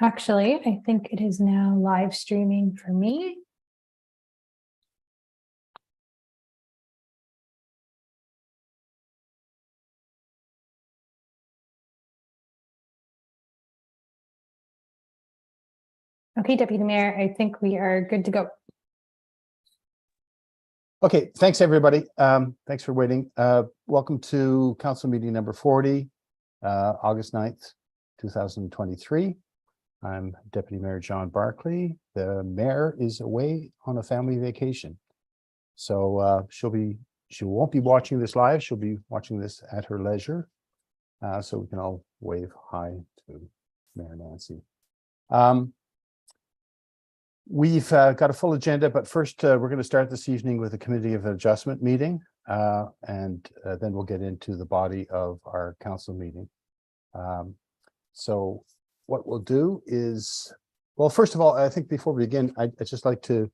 Actually, I think it is now live streaming for me. Okay, Deputy Mayor, I think we are good to go. Okay, thanks everybody. Thanks for waiting. Welcome to council meeting number 40, August 9th, 2023. I'm Deputy Mayor John Barclay. The mayor is away on a family vacation. So she won't be watching this live. She'll be watching this at her leisure. So we can all wave hi to Mayor Nancy. We've got a full agenda, but first we're going to start this evening with a Committee of Adjustment meeting, and then we'll get into the body of our council meeting. So what we'll do is, well, first of all, I think before we begin, I'd just like to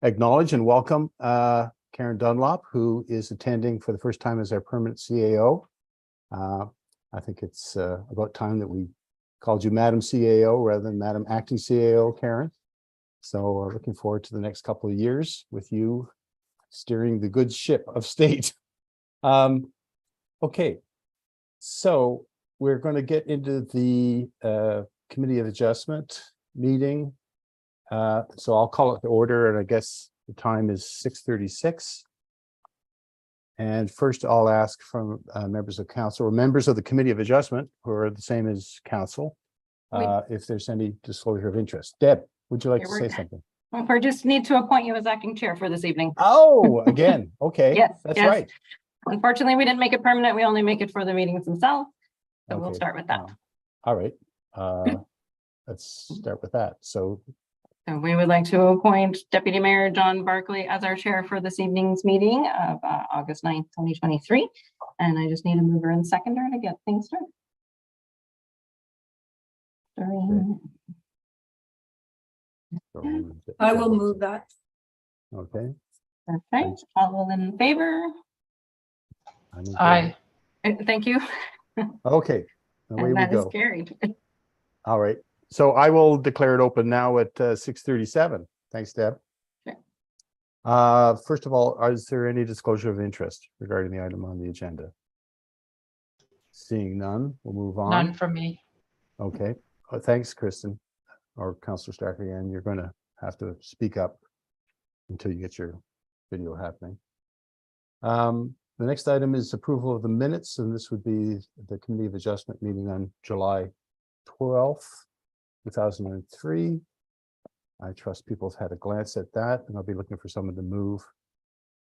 acknowledge and welcome Karen Dunlop, who is attending for the first time as our permanent CAO. I think it's about time that we called you Madam CAO rather than Madam Acting CAO, Karen. So looking forward to the next couple of years with you steering the good ship of state. Okay, so we're going to get into the Committee of Adjustment meeting. So I'll call it to order, and I guess the time is 6:36. And first I'll ask from members of council or members of the Committee of Adjustment who are the same as council, if there's any disclosure of interest. Deb, would you like to say something? We just need to appoint you as acting chair for this evening. Oh, again. Okay. Yes, that's yes. right. Unfortunately, we didn't make it permanent. We only make it for the meetings themselves. So we'll Okay. start with that. All right. Let's start with that. So we would like to appoint Deputy Mayor John Barclay as our chair for this evening's meeting of August 9th, 2023. And I just need a mover and seconder to get things started. I will move that. Okay. Perfect. All in favor? Aye. Thank you. Okay. Away And we that is go. carried. All right. So I will declare it open now at 6:37. Thanks, Deb. Okay. First of all, is there any disclosure of interest regarding the item on the agenda? Seeing none, we'll move on. None from me. Okay. Thanks, Kristen, or Councillor Starkey, and you're going to have to speak up until you get your video happening. The next item is approval of the minutes, and this would be the Committee of Adjustment meeting on July 12th, 2003. I trust people have had a glance at that, and I'll be looking for someone to move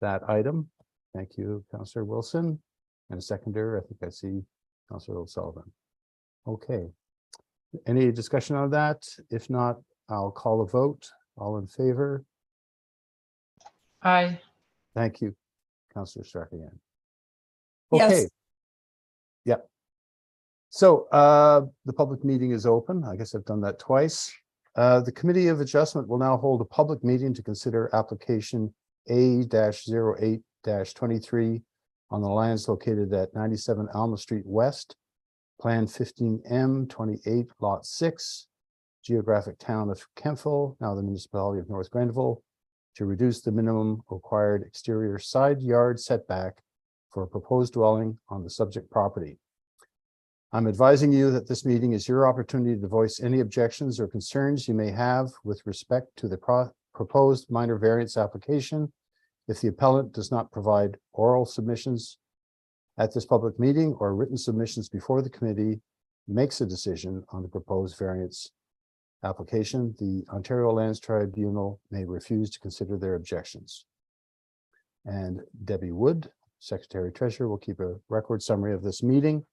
that item. Thank you, Councillor Wilson. And a seconder, I think I see Councillor O'Sullivan. Okay. Any discussion on that? If not, I'll call a vote. All in favor? Aye. Thank you, Councillor Strahan. Okay. Yes. Yep. So the public meeting is open. I guess I've done that twice. The Committee of Adjustment will now hold a public meeting to consider application A-08-23 on the lands located at 97 Alma Street West, Plan 15M 28, Lot 6, geographic town of Kemptville, now the municipality of North Grenville, to reduce the minimum required exterior side yard setback for a proposed dwelling on the subject property. I'm advising you that this meeting is your opportunity to voice any objections or concerns you may have with respect to the proposed minor variance application. If the appellant does not provide oral submissions at this public meeting or written submissions before the committee makes a decision on the proposed variance application, the Ontario Lands Tribunal may refuse to consider their objections. And Debbie Wood, Secretary Treasurer, will keep a record summary of this meeting.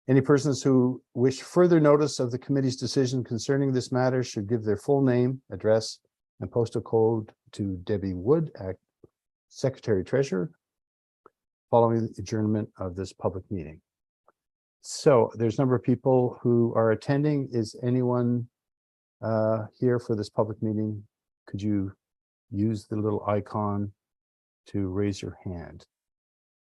Any persons who wish further notice of the committee's decision concerning this matter should give their full name, address, and postal code to Debbie Wood, Secretary Treasurer, following the adjournment of this public meeting. So there's a number of people who are attending. Is anyone here for this public meeting? Could you use the little icon to raise your hand?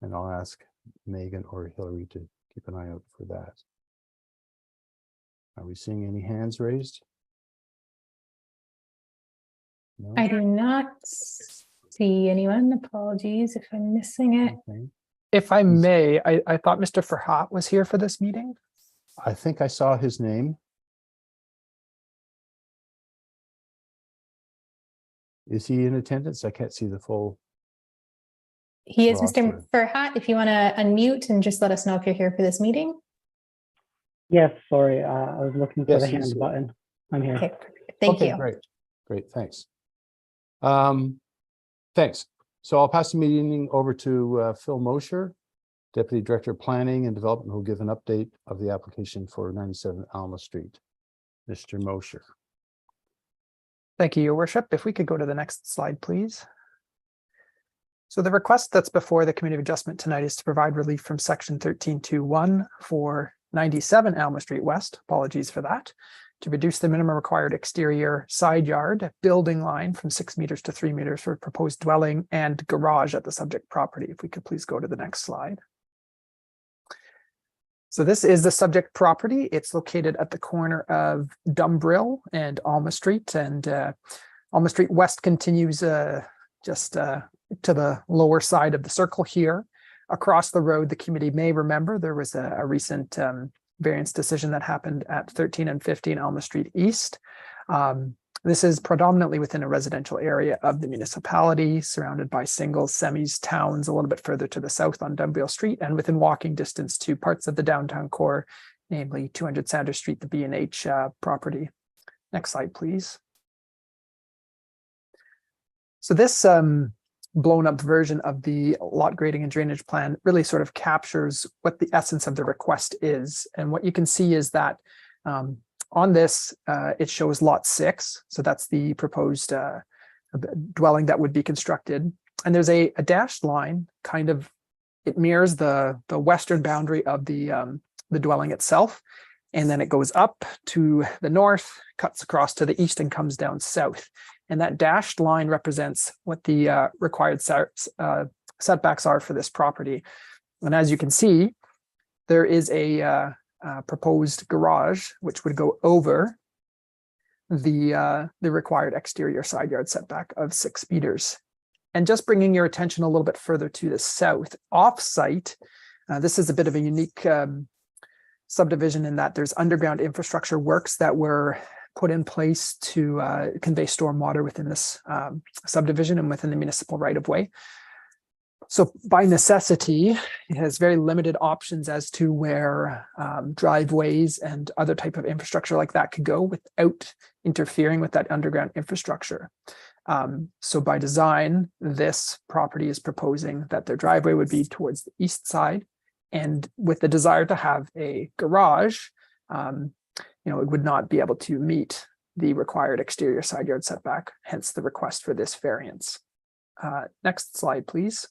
And I'll ask Megan or Hillary to keep an eye out for that. Are we seeing any hands raised? No? I do not see anyone. Apologies if I'm missing it. Okay. If I may, I thought Mr. Farhat was here for this meeting. I think I saw his name. Is he in attendance? I can't see the full. He is Roster. Mr. Farhat. If you want to unmute and just let us know if you're here for this meeting. Yes, sorry, I was looking for Yes, the he's hand here. button. I'm here. Okay, perfect. Thank Okay, you. Great, great, thanks. Thanks. So I'll pass the meeting over to Phil Mosher, Deputy Director of Planning and Development, who will give an update of the application for 97 Alma Street. Mr. Mosher. Thank you, Your Worship. If we could go to the next slide, please. So the request that's before the Committee of Adjustment tonight is to provide relief from Section 13.2.1 for 97 Alma Street West. Apologies for that. To reduce the minimum required exterior side yard building line from 6 meters to 3 meters for proposed dwelling and garage at the subject property. If we could please go to the next slide. So this is the subject property. It's located at the corner of Dumbrill and Alma Street, and Alma Street West continues just to the lower side of the circle here. Across the road, the committee may remember there was a recent variance decision that happened at 13 and 15 Alma Street East. This is predominantly within a residential area of the municipality, surrounded by singles, semis, towns a little bit further to the south on Dumbrill Street, and within walking distance to parts of the downtown core, namely 200 Sanders Street, the B&H property. Next slide, please. So this blown up version of the lot grading and drainage plan really sort of captures what the essence of the request is. And what you can see is that on this, it shows lot 6. So that's the proposed dwelling that would be constructed. And there's a dashed line, kind of, it mirrors the western boundary of the dwelling itself. And then it goes up to the north, cuts across to the east, and comes down south. And that dashed line represents what the required setbacks are for this property. And as you can see, there is a proposed garage, which would go over the required exterior side yard setback of 6 meters. And just bringing your attention a little bit further to the south, off-site, this is a bit of a unique subdivision in that there's underground infrastructure works that were put in place to convey stormwater within this subdivision and within the municipal right-of-way. So by necessity, it has very limited options as to where driveways and other type of infrastructure like that could go without interfering with that underground infrastructure. So by design, this property is proposing that their driveway would be towards the east side, and with the desire to have a garage, it would not be able to meet the required exterior side yard setback, hence the request for this variance. Next slide, please.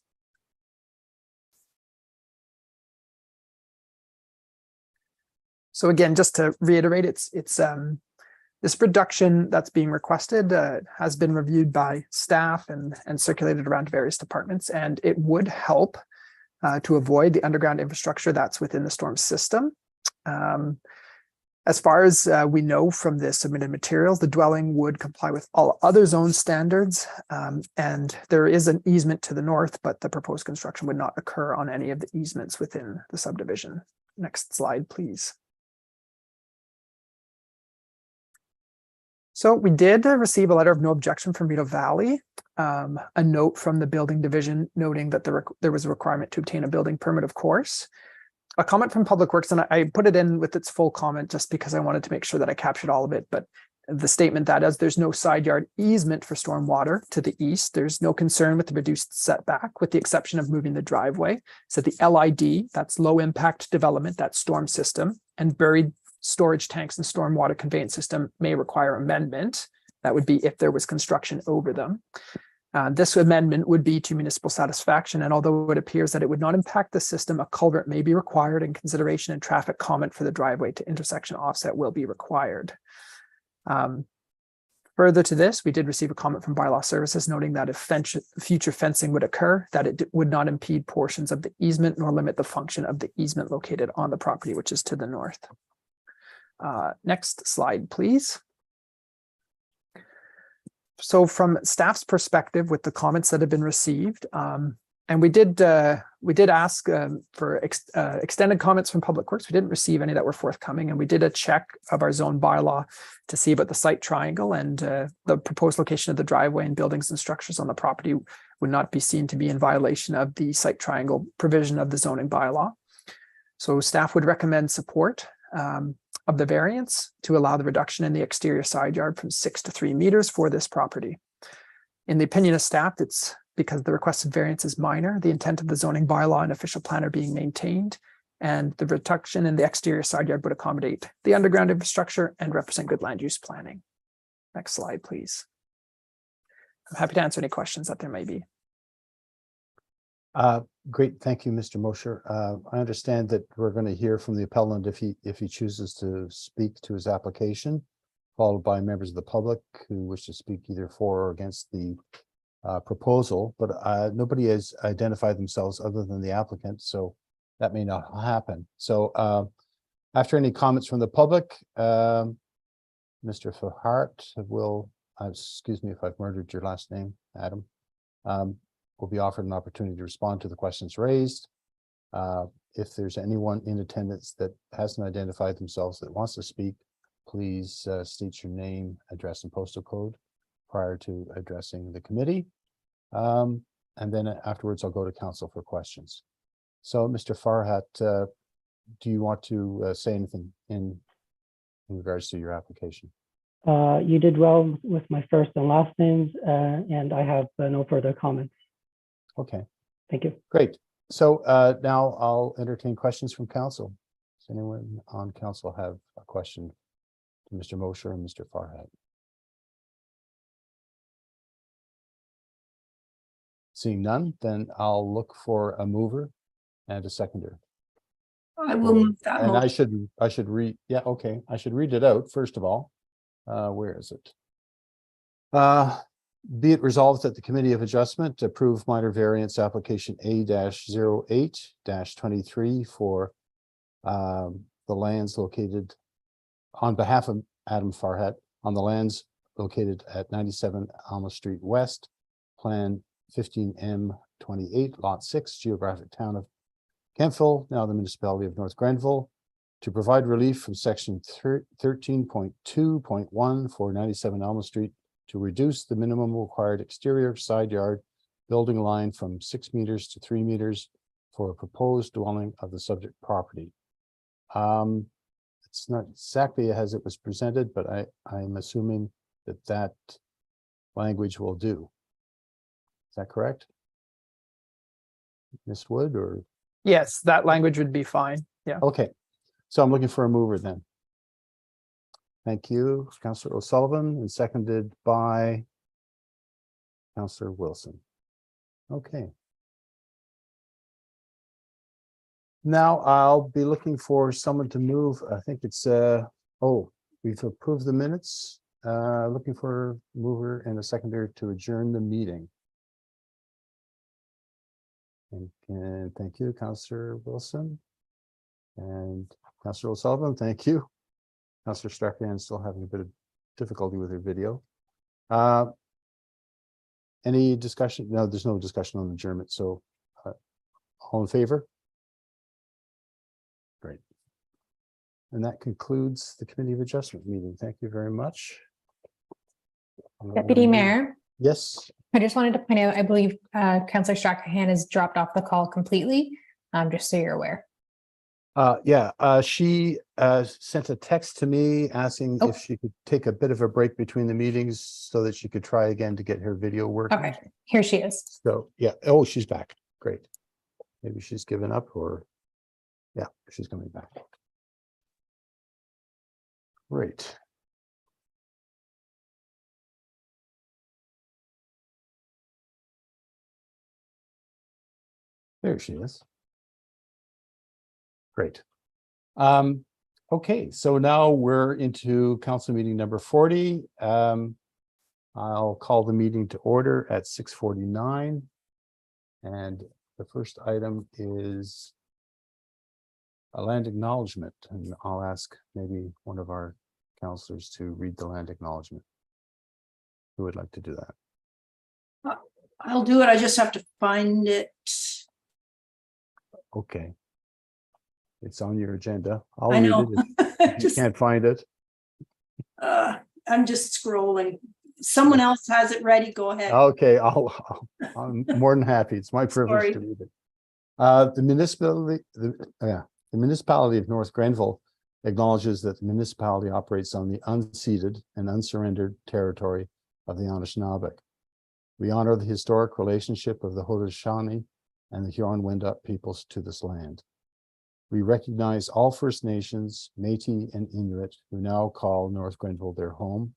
So again, just to reiterate, it's this reduction that's being requested has been reviewed by staff and circulated around various departments, and it would help to avoid the underground infrastructure that's within the storm system. As far as we know from the submitted materials, the dwelling would comply with all other zone standards, and there is an easement to the north, but the proposed construction would not occur on any of the easements within the subdivision. Next slide, please. So we did receive a letter of no objection from Rideau Valley, a note from the building division noting that there was a requirement to obtain a building permit, of course. A comment from Public Works, and I put it in with its full comment just because I wanted to make sure that I captured all of it. But the statement that as there's no side yard easement for stormwater to the east, there's no concern with the reduced setback, with the exception of moving the driveway. So the LID, that's low impact development, that storm system, and buried storage tanks and stormwater conveyance system may require amendment. That would be if there was construction over them. This amendment would be to municipal satisfaction, and although it appears that it would not impact the system, a culvert may be required in consideration, and traffic comment for the driveway to intersection offset will be required. Further to this, we did receive a comment from Bylaw Services noting that if future fencing would occur, that it would not impede portions of the easement nor limit the function of the easement located on the property, which is to the north. Next slide, please. So from staff's perspective, with the comments that have been received, and we did ask for extended comments from Public Works. We didn't receive any that were forthcoming, and we did a check of our zone bylaw to see about the site triangle, and the proposed location of the driveway and buildings and structures on the property would not be seen to be in violation of the site triangle provision of the zoning bylaw. So staff would recommend support of the variance to allow the reduction in the exterior side yard from 6 to 3 meters for this property. In the opinion of staff, it's because the requested variance is minor, the intent of the zoning bylaw and official plan are being maintained, and the reduction in the exterior side yard would accommodate the underground infrastructure and represent good land use planning. Next slide, please. I'm happy to answer any questions that there may be. Great, thank you, Mr. Mosher. I understand that we're going to hear from the appellant if he chooses to speak to his application, followed by members of the public who wish to speak either for or against the proposal, but nobody has identified themselves other than the applicant, so that may not happen. So after any comments from the public, Mr. Fahart will, excuse me if I've murdered your last name, Adam, will be offered an opportunity to respond to the questions raised. If there's anyone in attendance that hasn't identified themselves that wants to speak, please state your name, address, and postal code prior to addressing the committee. And then afterwards, I'll go to council for questions. So, Mr. Farhat, do you want to say anything in regards to your application? You did well with my first and last names, and I have no further comments. Okay, Thank you. great. So now I'll entertain questions from council. Does anyone on council have a question to Mr. Mosher and Mr. Farhat? Seeing none, then I'll look for a mover and a seconder. I will move that And motion. I should read, yeah, okay, I should read it out first of all. Where is it? Be it resolved that the Committee of Adjustment approve minor variance application A-08-23 for the lands located on behalf of Adam Farhat on the lands located at 97 Alma Street West, Plan 15M28, Lot 6, geographic town of Kemptville, now the municipality of North Grenville, to provide relief from section 13.2.1 for 97 Alma Street to reduce the minimum required exterior side yard building line from 6 meters to 3 meters for a proposed dwelling of the subject property. It's not exactly as it was presented, but I'm assuming that language will do. Is that correct? Ms. Wood, or? Yes, that language would be fine. Yeah. Okay, so I'm looking for a mover then. Thank you, Councillor O'Sullivan, and seconded by Councillor Wilson. Okay. Now I'll be looking for someone to move. I think it's, we've approved the minutes. Looking for a mover and a seconder to adjourn the meeting. And thank you, Councillor Wilson. And Councillor O'Sullivan, thank you. Councillor Strahan is still having a bit of difficulty with her video. Any discussion? No, there's no discussion on adjournment. So all in favor? Great. And that concludes the Committee of Adjustment meeting. Thank you very much. Deputy Mayor, Yes. I just wanted to point out, I believe Councillor Strahan has dropped off the call completely, just so you're aware. She sent a text to me asking if she could take a bit of a break between the meetings so that she could try again to get her video working. Okay, here she is. So, yeah, oh, she's back. Great. Maybe she's given up, or, yeah, she's coming back. Great. There she is. Great. Okay, so now we're into council meeting number 40. I'll call the meeting to order at 6:49. And the first item is a land acknowledgement, and I'll ask maybe one of our counselors to read the land acknowledgement. Who would like to do that? I'll do it. I just have to find it. Okay. It's on your agenda. I'll I read know. it. If you Just, can't find it. I'm just scrolling. Someone else has it ready. Go ahead. Okay, I'm more than happy. It's my privilege Sorry. to read it. The municipality of North Grenville acknowledges that the municipality operates on the unceded and unsurrendered territory of the Anishinaabe. We honor the historic relationship of the Haudenosaunee and the Huron-Wendat peoples to this land. We recognize all First Nations, Métis, and Inuit who now call North Grenville their home.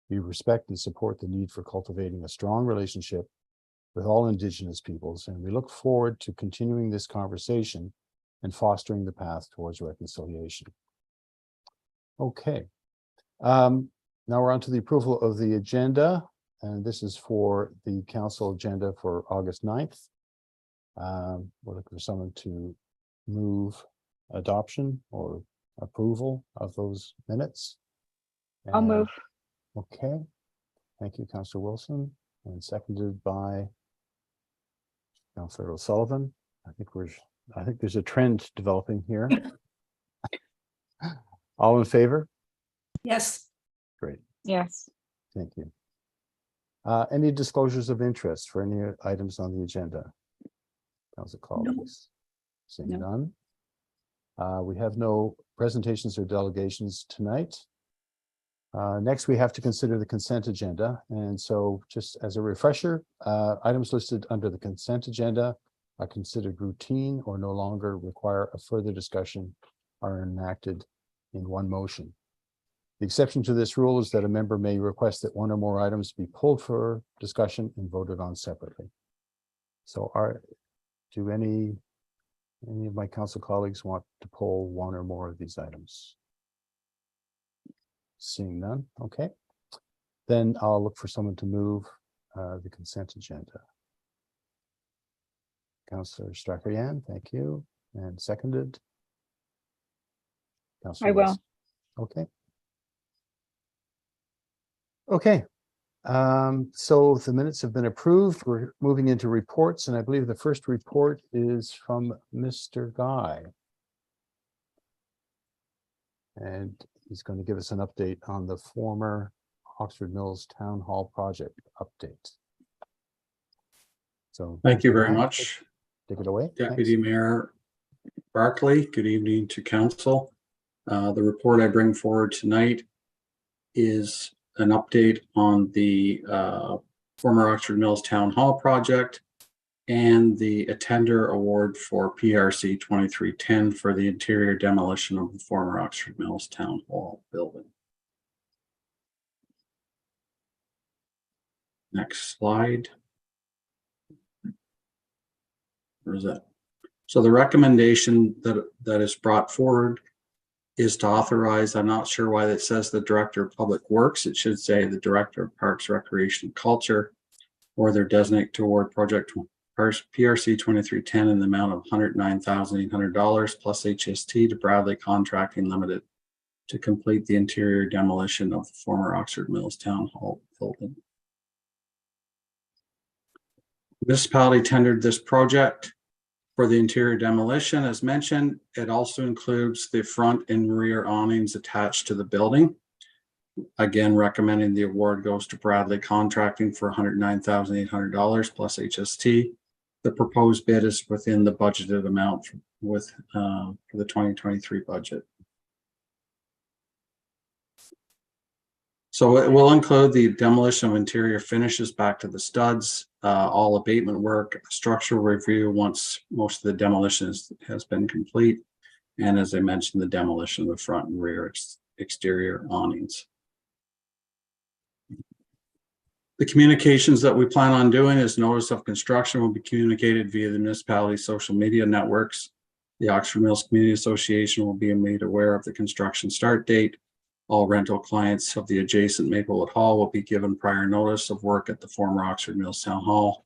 We respect and support the need for cultivating a strong relationship with all Indigenous peoples, and we look forward to continuing this conversation and fostering the path towards reconciliation. Okay. Now we're on to the approval of the agenda, and this is for the council agenda for August 9th. We're looking for someone to move adoption or approval of those minutes. I'll And- move. Okay, thank you, Councillor Wilson, and seconded by Councillor O'Sullivan. I think there's a trend developing here. All in favor? Yes. Great, Yes. thank you. Any disclosures of interest for any items on the agenda? Councillor Collins? Seeing No. none. We have no presentations or delegations tonight. Next, we have to consider the consent agenda. And so just as a refresher, items listed under the consent agenda are considered routine or no longer require a further discussion, are enacted in one motion. The exception to this rule is that a member may request that one or more items be pulled for discussion and voted on separately. So do any of my council colleagues want to pull one or more of these items? Seeing none, okay. Then I'll look for someone to move the consent agenda. Councillor Stracher-Yan, thank you. And seconded. Councillor I will. Wilson. Okay. Okay. So the minutes have been approved. We're moving into reports, and I believe the first report is from Mr. Guy. And he's going to give us an update on the former Oxford Mills Town Hall project update. So Thank you Mr. very Guy, much, Take it away. Deputy Mayor Barclay. Good evening to council. The report I bring forward tonight is an update on the former Oxford Mills Town Hall project and the tender award for PRC 2310 for the interior demolition of the former Oxford Mills Town Hall building. Next slide. Where is that? So the recommendation that is brought forward is to authorize, I'm not sure why that says the Director of Public Works. It should say the Director of Parks, Recreation, and Culture, or their designate to award project PRC 2310 in the amount of $109,800 plus HST to Bradley Contracting Limited to complete the interior demolition of the former Oxford Mills Town Hall building. Municipality tendered this project for the interior demolition. As mentioned, it also includes the front and rear awnings attached to the building. Again, recommending the award goes to Bradley Contracting for $109,800 plus HST. The proposed bid is within the budgeted amount for the 2023 budget. So it will include the demolition of interior finishes back to the studs, all abatement work, structural review once most of the demolition has been complete, and as I mentioned, the demolition of the front and rear exterior awnings. The communications that we plan on doing is notice of construction will be communicated via the municipality social media networks. The Oxford Mills Community Association will be made aware of the construction start date. All rental clients of the adjacent Maplewood Hall will be given prior notice of work at the former Oxford Mills Town Hall.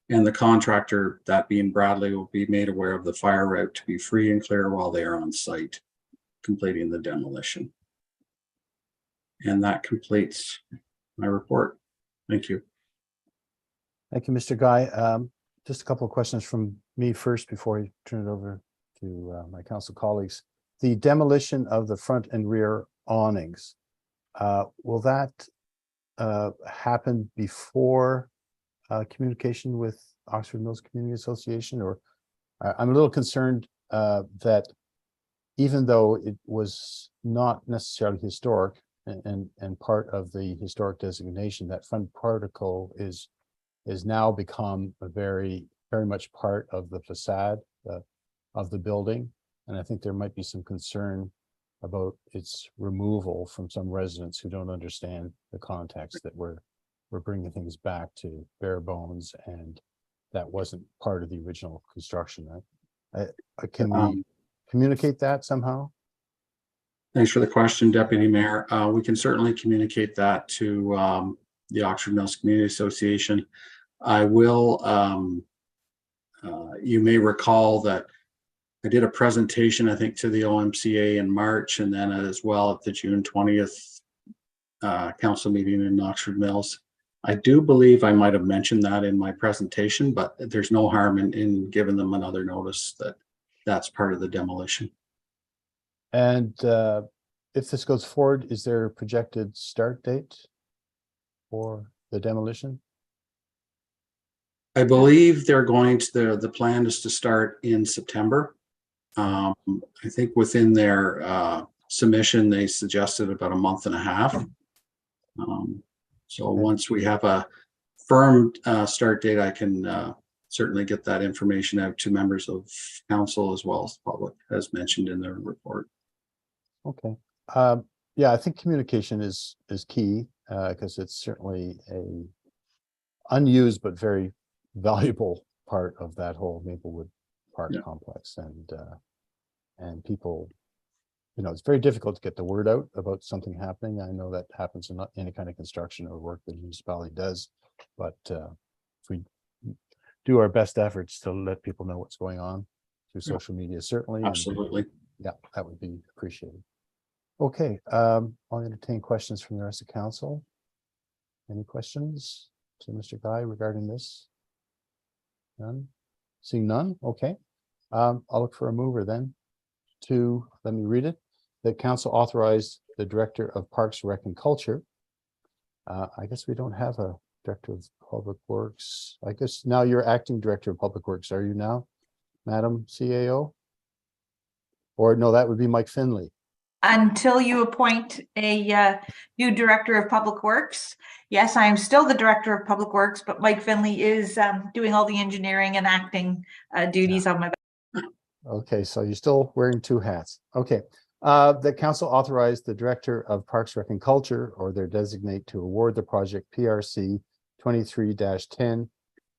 And the contractor, that being Bradley, will be made aware of the fire route to be free and clear while they are on site, completing the demolition. And that completes my report. Thank you. Thank you, Mr. Guy. Just a couple of questions from me first before I turn it over to my council colleagues. The demolition of the front and rear awnings, will that happen before communication with Oxford Mills Community Association? Or I'm a little concerned that even though it was not necessarily historic and part of the historic designation, that front particle is now become a very much part of the facade of the building. And I think there might be some concern about its removal from some residents who don't understand the context that we're bringing things back to bare bones, and that wasn't part of the original construction. Can we communicate that somehow? Thanks for the question, Deputy Mayor. We can certainly communicate that to the Oxford Mills Community Association. I will, you may recall that I did a presentation, I think, to the OMCA in March, and then as well at the June 20th council meeting in Oxford Mills. I do believe I might have mentioned that in my presentation, but there's no harm in giving them another notice that that's part of the demolition. And if this goes forward, is there a projected start date for the demolition? I believe they're going to, the plan is to start in September. I think within their submission, they suggested about a month and a half. So once we have a firm start date, I can certainly get that information out to members of council as well as the public, as mentioned in their report. Okay. Yeah, I think communication is key because it's certainly a unused but very valuable part of that whole Maplewood Park complex, and people, you know, it's very difficult to get the word out about something happening. I know that happens in any kind of construction or work the municipality does, but if we do our best efforts to let people know what's going on through social media, certainly. Absolutely. Yeah, that would be appreciated. Okay, I'll entertain questions from the rest of council. Any questions to Mr. Guy regarding this? None? Seeing none? Okay. I'll look for a mover then to, let me read it. The council authorized the Director of Parks, Rec and Culture. I guess we don't have a Director of Public Works. I guess now you're acting Director of Public Works, are you now, Madam CAO? Or no, that would be Mike Finley. Until you appoint a new Director of Public Works. Yes, I am still the Director of Public Works, but Mike Finley is doing all the engineering and acting duties on my. Okay, so you're still wearing two hats. Okay. The council authorized the Director of Parks, Rec and Culture or their designate to award the project PRC 23-10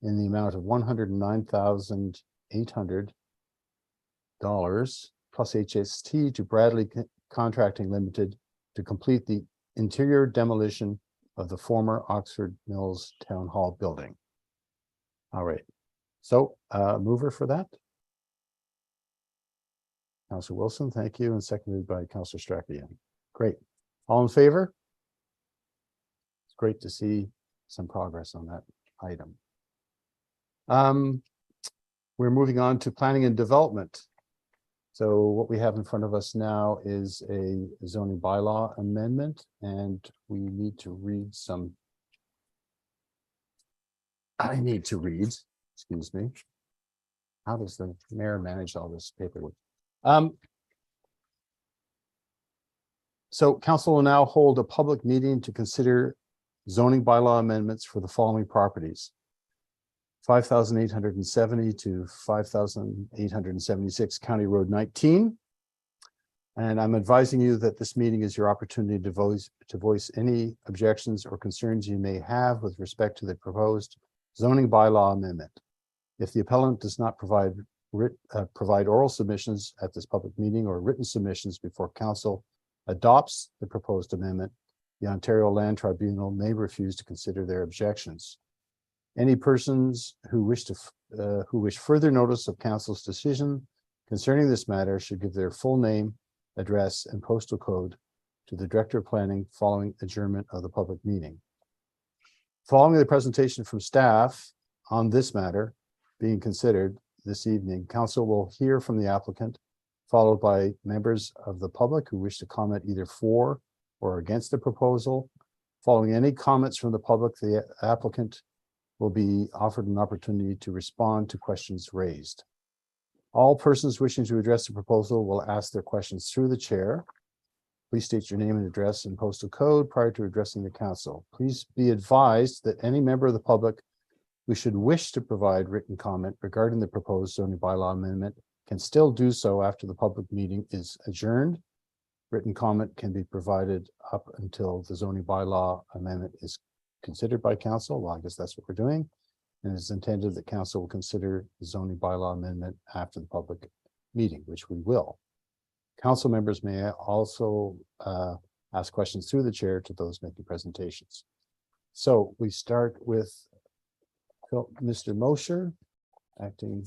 in the amount of $109,800 plus HST to Bradley Contracting Limited to complete the interior demolition of the former Oxford Mills Town Hall building. All right, so mover for that. Councilor Wilson, thank you, and seconded by Councilor Strachan. Great. All in favor? It's great to see some progress on that item. We're moving on to planning and development. So what we have in front of us now is a zoning bylaw amendment, and we need to read some. I need to read, excuse me. How does the mayor manage all this paperwork? So council will now hold a public meeting to consider zoning bylaw amendments for the following properties. 5,870 to 5,876 County Road 19. And I'm advising you that this meeting is your opportunity to voice any objections or concerns you may have with respect to the proposed zoning bylaw amendment. If the appellant does not provide oral submissions at this public meeting or written submissions before council adopts the proposed amendment, the Ontario Land Tribunal may refuse to consider their objections. Any persons who wish further notice of council's decision concerning this matter should give their full name, address, and postal code to the Director of Planning following adjournment of the public meeting. Following the presentation from staff on this matter being considered this evening, council will hear from the applicant, followed by members of the public who wish to comment either for or against the proposal. Following any comments from the public, the applicant will be offered an opportunity to respond to questions raised. All persons wishing to address the proposal will ask their questions through the chair. Please state your name and address and postal code prior to addressing the council. Please be advised that any member of the public who should wish to provide written comment regarding the proposed zoning bylaw amendment can still do so after the public meeting is adjourned. Written comment can be provided up until the zoning bylaw amendment is considered by council. Well, I guess that's what we're doing. And it's intended that council will consider the zoning bylaw amendment after the public meeting, which we will. Council members may also ask questions through the chair to those making presentations. So we start with Mr. Mosher, Acting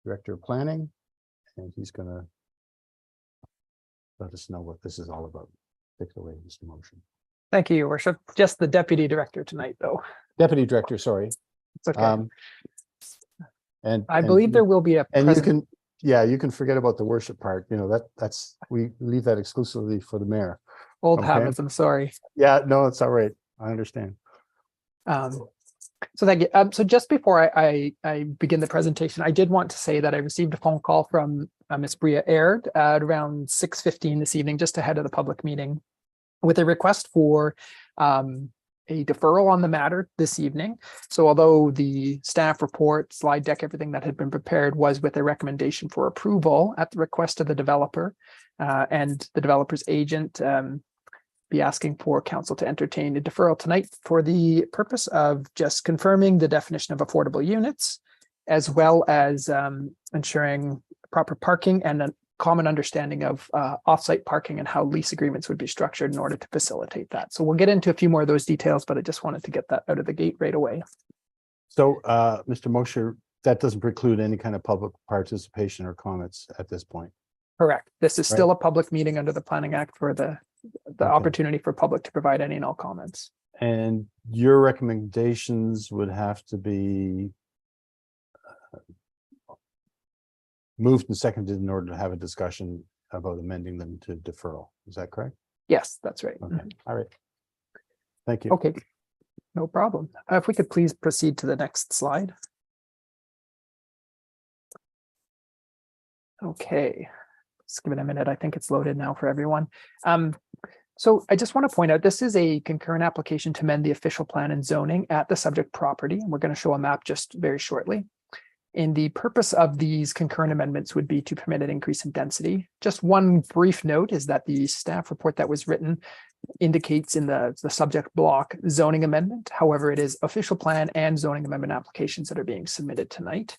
Director of Planning, and he's going to let us know what this is all about. Take it away, Mr. Mosher. Thank you, Your Worship. Just the Deputy Director tonight, though. Deputy Director, sorry. It's okay. And I believe there will be a. And you can, yeah, you can forget about the worship part. You know, that's we leave that exclusively for the mayor. Old okay. habits, I'm sorry. Yeah, no, it's all right. I understand. So thank you. So just before I begin the presentation, I did want to say that I received a phone call from Miss Bria Aird at around 6:15 this evening, just ahead of the public meeting, with a request for a deferral on the matter this evening. So although the staff report, slide deck, everything that had been prepared was with a recommendation for approval at the request of the developer and the developer's agent, be asking for council to entertain a deferral tonight for the purpose of just confirming the definition of affordable units, as well as ensuring proper parking and a common understanding of offsite parking and how lease agreements would be structured in order to facilitate that. So we'll get into a few more of those details, but I just wanted to get that out of the gate right away. So, Mr. Mosher, that doesn't preclude any kind of public participation or comments at this point. Correct. This is still a public meeting under the Planning Act for the opportunity for public to provide any and all comments. And your recommendations would have to be moved and seconded in order to have a discussion about amending them to deferral. Is that correct? Yes, that's right. Okay. All right. Thank you. Okay, no problem. If we could please proceed to the next slide. Okay, let's give it a minute. I think it's loaded now for everyone. So I just want to point out, this is a concurrent application to amend the official plan and zoning at the subject property. We're going to show a map just very shortly. And the purpose of these concurrent amendments would be to permit an increase in density. Just one brief note is that the staff report that was written indicates in the subject block zoning amendment. However, it is official plan and zoning amendment applications that are being submitted tonight.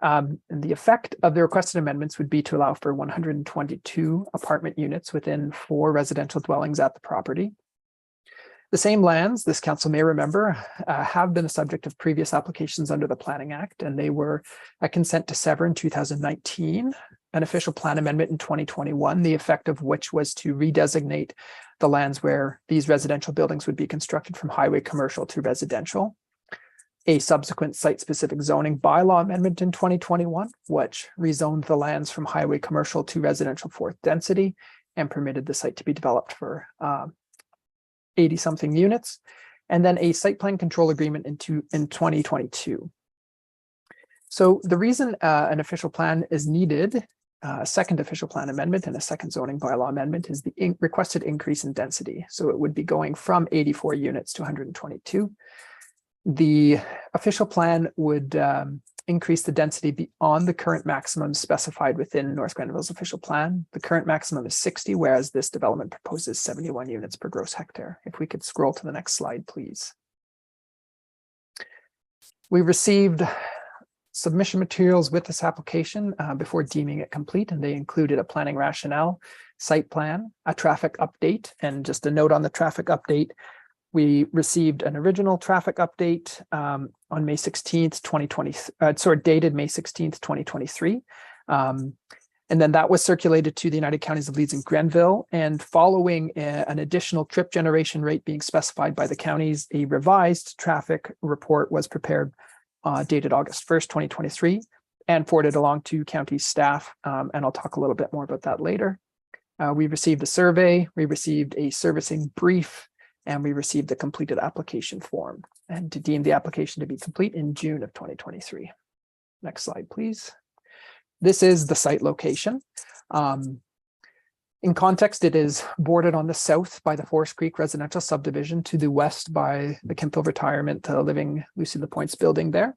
And the effect of the requested amendments would be to allow for 122 apartment units within 4 residential dwellings at the property. The same lands, this council may remember, have been the subject of previous applications under the Planning Act, and they were a consent to sever in 2019, an official plan amendment in 2021, the effect of which was to redesignate the lands where these residential buildings would be constructed from highway commercial to residential. A subsequent site-specific zoning bylaw amendment in 2021, which rezoned the lands from highway commercial to residential fourth density and permitted the site to be developed for 80-something units, and then a site plan control agreement in 2022. So the reason an official plan is needed, a second official plan amendment and a second zoning bylaw amendment, is the requested increase in density. So it would be going from 84 units to 122. The official plan would increase the density beyond the current maximum specified within North Grenville's official plan. The current maximum is 60, whereas this development proposes 71 units per gross hectare. If we could scroll to the next slide, please. We received submission materials with this application before deeming it complete, and they included a planning rationale, site plan, a traffic update, and just a note on the traffic update. We received an original traffic update on May 16th, 2020, dated May 16th, 2023. And then that was circulated to the United Counties of Leeds and Grenville. And following an additional trip generation rate being specified by the counties, a revised traffic report was prepared dated August 1st, 2023, and forwarded along to county staff. And I'll talk a little bit more about that later. We received a survey, we received a servicing brief, and we received the completed application form, and to deem the application to be complete in June of 2023. Next slide, please. This is the site location. In context, it is bordered on the south by the Forest Creek residential subdivision, to the west by the Kemptville Retirement Living Lucy LaPointe's building there.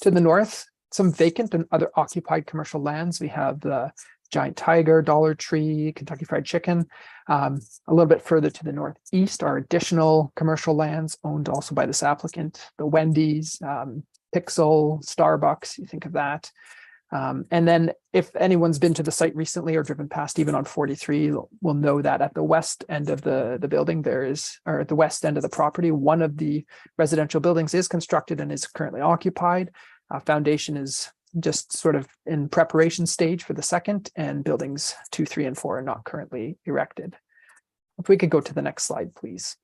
To the north, some vacant and other occupied commercial lands. We have the Giant Tiger, Dollar Tree, Kentucky Fried Chicken. A little bit further to the northeast are additional commercial lands owned also by this applicant, the Wendy's, Pixel, Starbucks, you think of that. And then if anyone's been to the site recently or driven past even on 43, will know that at the west end of the building, or at the west end of the property, one of the residential buildings is constructed and is currently occupied. Foundation is just sort of in preparation stage for the second, and buildings 2, 3, and 4 are not currently erected. If we could go to the next slide, please.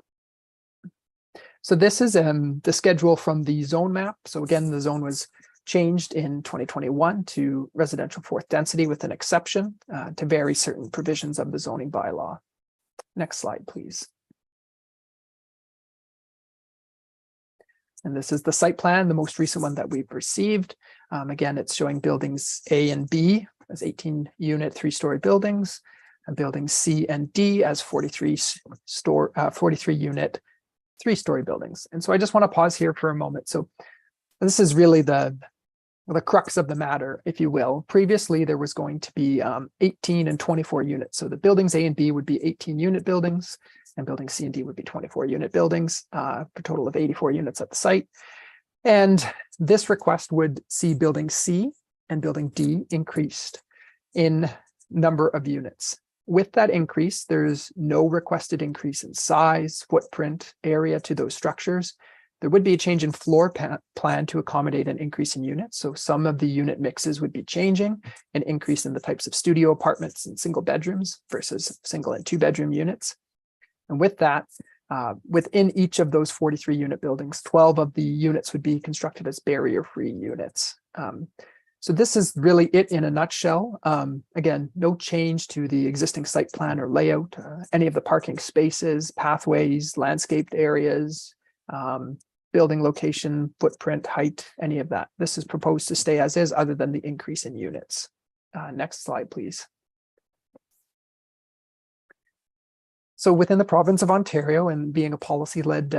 So this is the schedule from the zone map. So again, the zone was changed in 2021 to residential fourth density with an exception to vary certain provisions of the zoning bylaw. Next slide, please. And this is the site plan, the most recent one that we've received. Again, it's showing buildings A and B as 18-unit, 3-story buildings, and buildings C and D as 43-unit, 3-story buildings. And so I just want to pause here for a moment. So this is really the crux of the matter, if you will. Previously, there was going to be 18 and 24 units. So the buildings A and B would be 18-unit buildings, and buildings C and D would be 24-unit buildings, for a total of 84 units at the site. And this request would see building C and building D increased in number of units. With that increase, there's no requested increase in size, footprint, area to those structures. There would be a change in floor plan to accommodate an increase in units. So some of the unit mixes would be changing, an increase in the types of studio apartments and single bedrooms versus single and 2-bedroom units. And with that, within each of those 43-unit buildings, 12 of the units would be constructed as barrier-free units. So this is really it in a nutshell. Again, no change to the existing site plan or layout, any of the parking spaces, pathways, landscaped areas, building location, footprint, height, any of that. This is proposed to stay as is, other than the increase in units. Next slide, please. So within the province of Ontario, and being a policy-led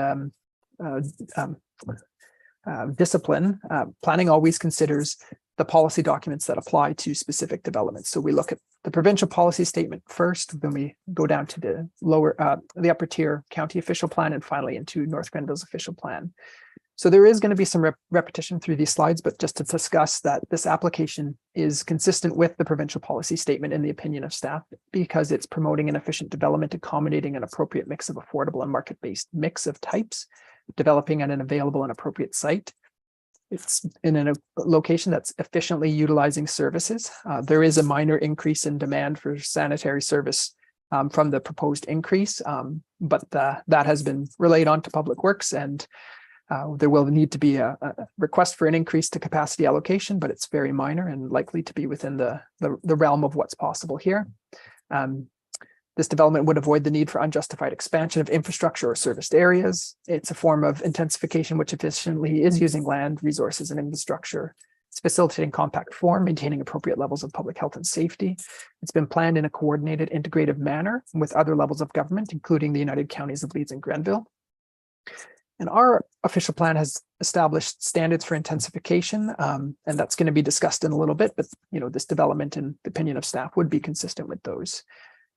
discipline, planning always considers the policy documents that apply to specific developments. So we look at the provincial policy statement first, then we go down to the upper tier county official plan, and finally into North Grenville's official plan. So there is going to be some repetition through these slides, but just to discuss that this application is consistent with the provincial policy statement in the opinion of staff, because it's promoting an efficient development, accommodating an appropriate mix of affordable and market-based mix of types, developing at an available and appropriate site. It's in a location that's efficiently utilizing services. There is a minor increase in demand for sanitary service from the proposed increase, but that has been relayed on to Public Works, and there will need to be a request for an increase to capacity allocation, but it's very minor and likely to be within the realm of what's possible here. This development would avoid the need for unjustified expansion of infrastructure or serviced areas. It's a form of intensification which efficiently is using land, resources, and infrastructure. It's facilitating compact form, maintaining appropriate levels of public health and safety. It's been planned in a coordinated, integrative manner with other levels of government, including the United Counties of Leeds and Grenville. And our official plan has established standards for intensification, and that's going to be discussed in a little bit, but this development, in the opinion of staff, would be consistent with those.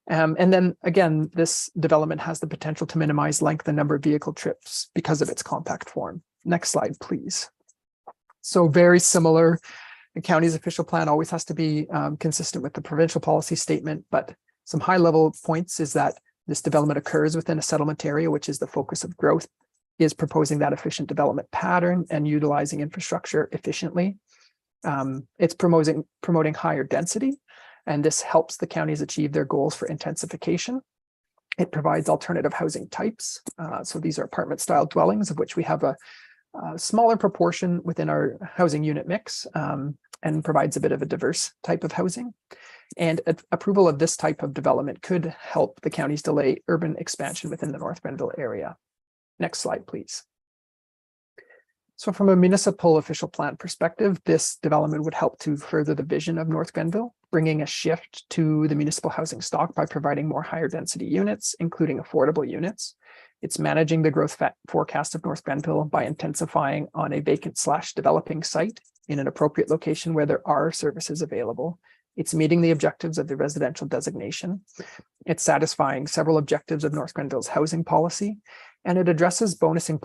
And then again, this development has the potential to minimize length and number of vehicle trips because of its compact form. Next slide, please. So very similar. The county's official plan always has to be consistent with the provincial policy statement, but some high level points is that This development occurs within a settlement area, which is the focus of growth, is proposing that efficient development pattern and utilizing infrastructure efficiently. It's promoting higher density, and this helps the counties achieve their goals for intensification. It provides alternative housing types. So these are apartment style dwellings, of which we have a smaller proportion within our housing unit mix, and provides a bit of a diverse type of housing. And approval of this type of development could help the counties delay urban expansion within the North Grenville area. Next slide, please. So from a municipal official plan perspective, this development would help to further the vision of North Grenville, bringing a shift to the municipal housing stock by providing more higher density units, including affordable units. It's managing the growth forecast of North Grenville by intensifying on a vacant/developing site in an appropriate location where there are services available. It's meeting the objectives of the residential designation. It's satisfying several objectives of North Grenville's housing policy, and it addresses bonusing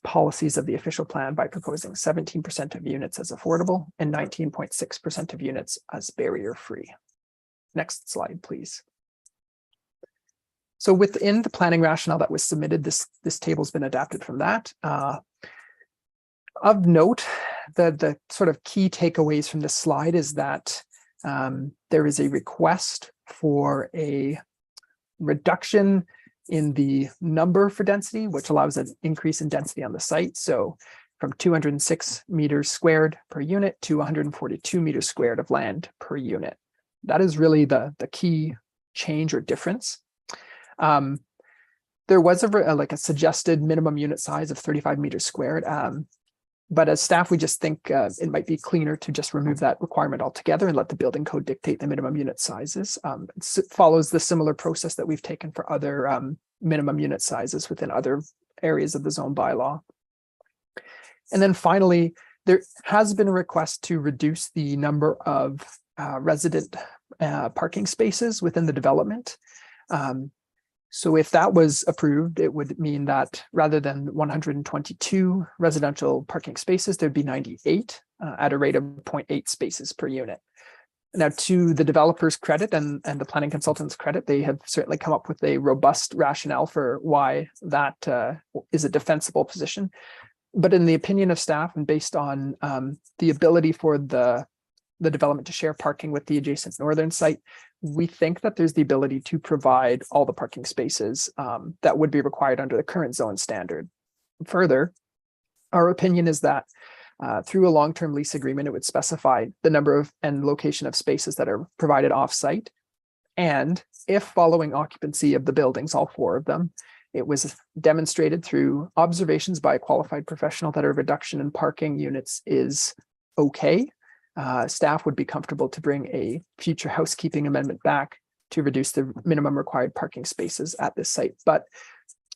policies of the official plan by proposing 17% of units as affordable and 19.6% of units as barrier-free. Next slide, please. So within the planning rationale that was submitted, this table's been adapted from that. Of note, the sort of key takeaways from this slide is that there is a request for a reduction in the number for density, which allows an increase in density on the site. So from 206 meters squared per unit to 142 meters squared of land per unit. That is really the key change or difference. There was a suggested minimum unit size of 35 meters squared. But as staff, we just think it might be cleaner to just remove that requirement altogether and let the building code dictate the minimum unit sizes. It follows the similar process that we've taken for other minimum unit sizes within other areas of the zone bylaw. And then finally, there has been a request to reduce the number of resident parking spaces within the development. So if that was approved, it would mean that rather than 122 residential parking spaces, there'd be 98 at a rate of 0.8 spaces per unit. Now, to the developer's credit and the planning consultant's credit, they have certainly come up with a robust rationale for why that is a defensible position. But in the opinion of staff and based on the ability for the development to share parking with the adjacent northern site, we think that there's the ability to provide all the parking spaces that would be required under the current zone standard. Further, our opinion is that through a long-term lease agreement, it would specify the number of and location of spaces that are provided off-site. And if following occupancy of the buildings, all 4 of them, it was demonstrated through observations by a qualified professional that a reduction in parking units is okay, staff would be comfortable to bring a future housekeeping amendment back to reduce the minimum required parking spaces at this site. But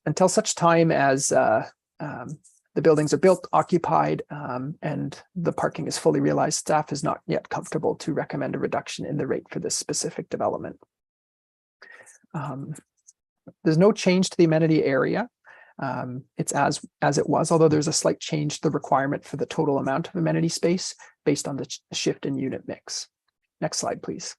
until such time as the buildings are built, occupied, and the parking is fully realized, staff is not yet comfortable to recommend a reduction in the rate for this specific development. There's no change to the amenity area. It's as it was, although there's a slight change to the requirement for the total amount of amenity space based on the shift in unit mix. Next slide, please.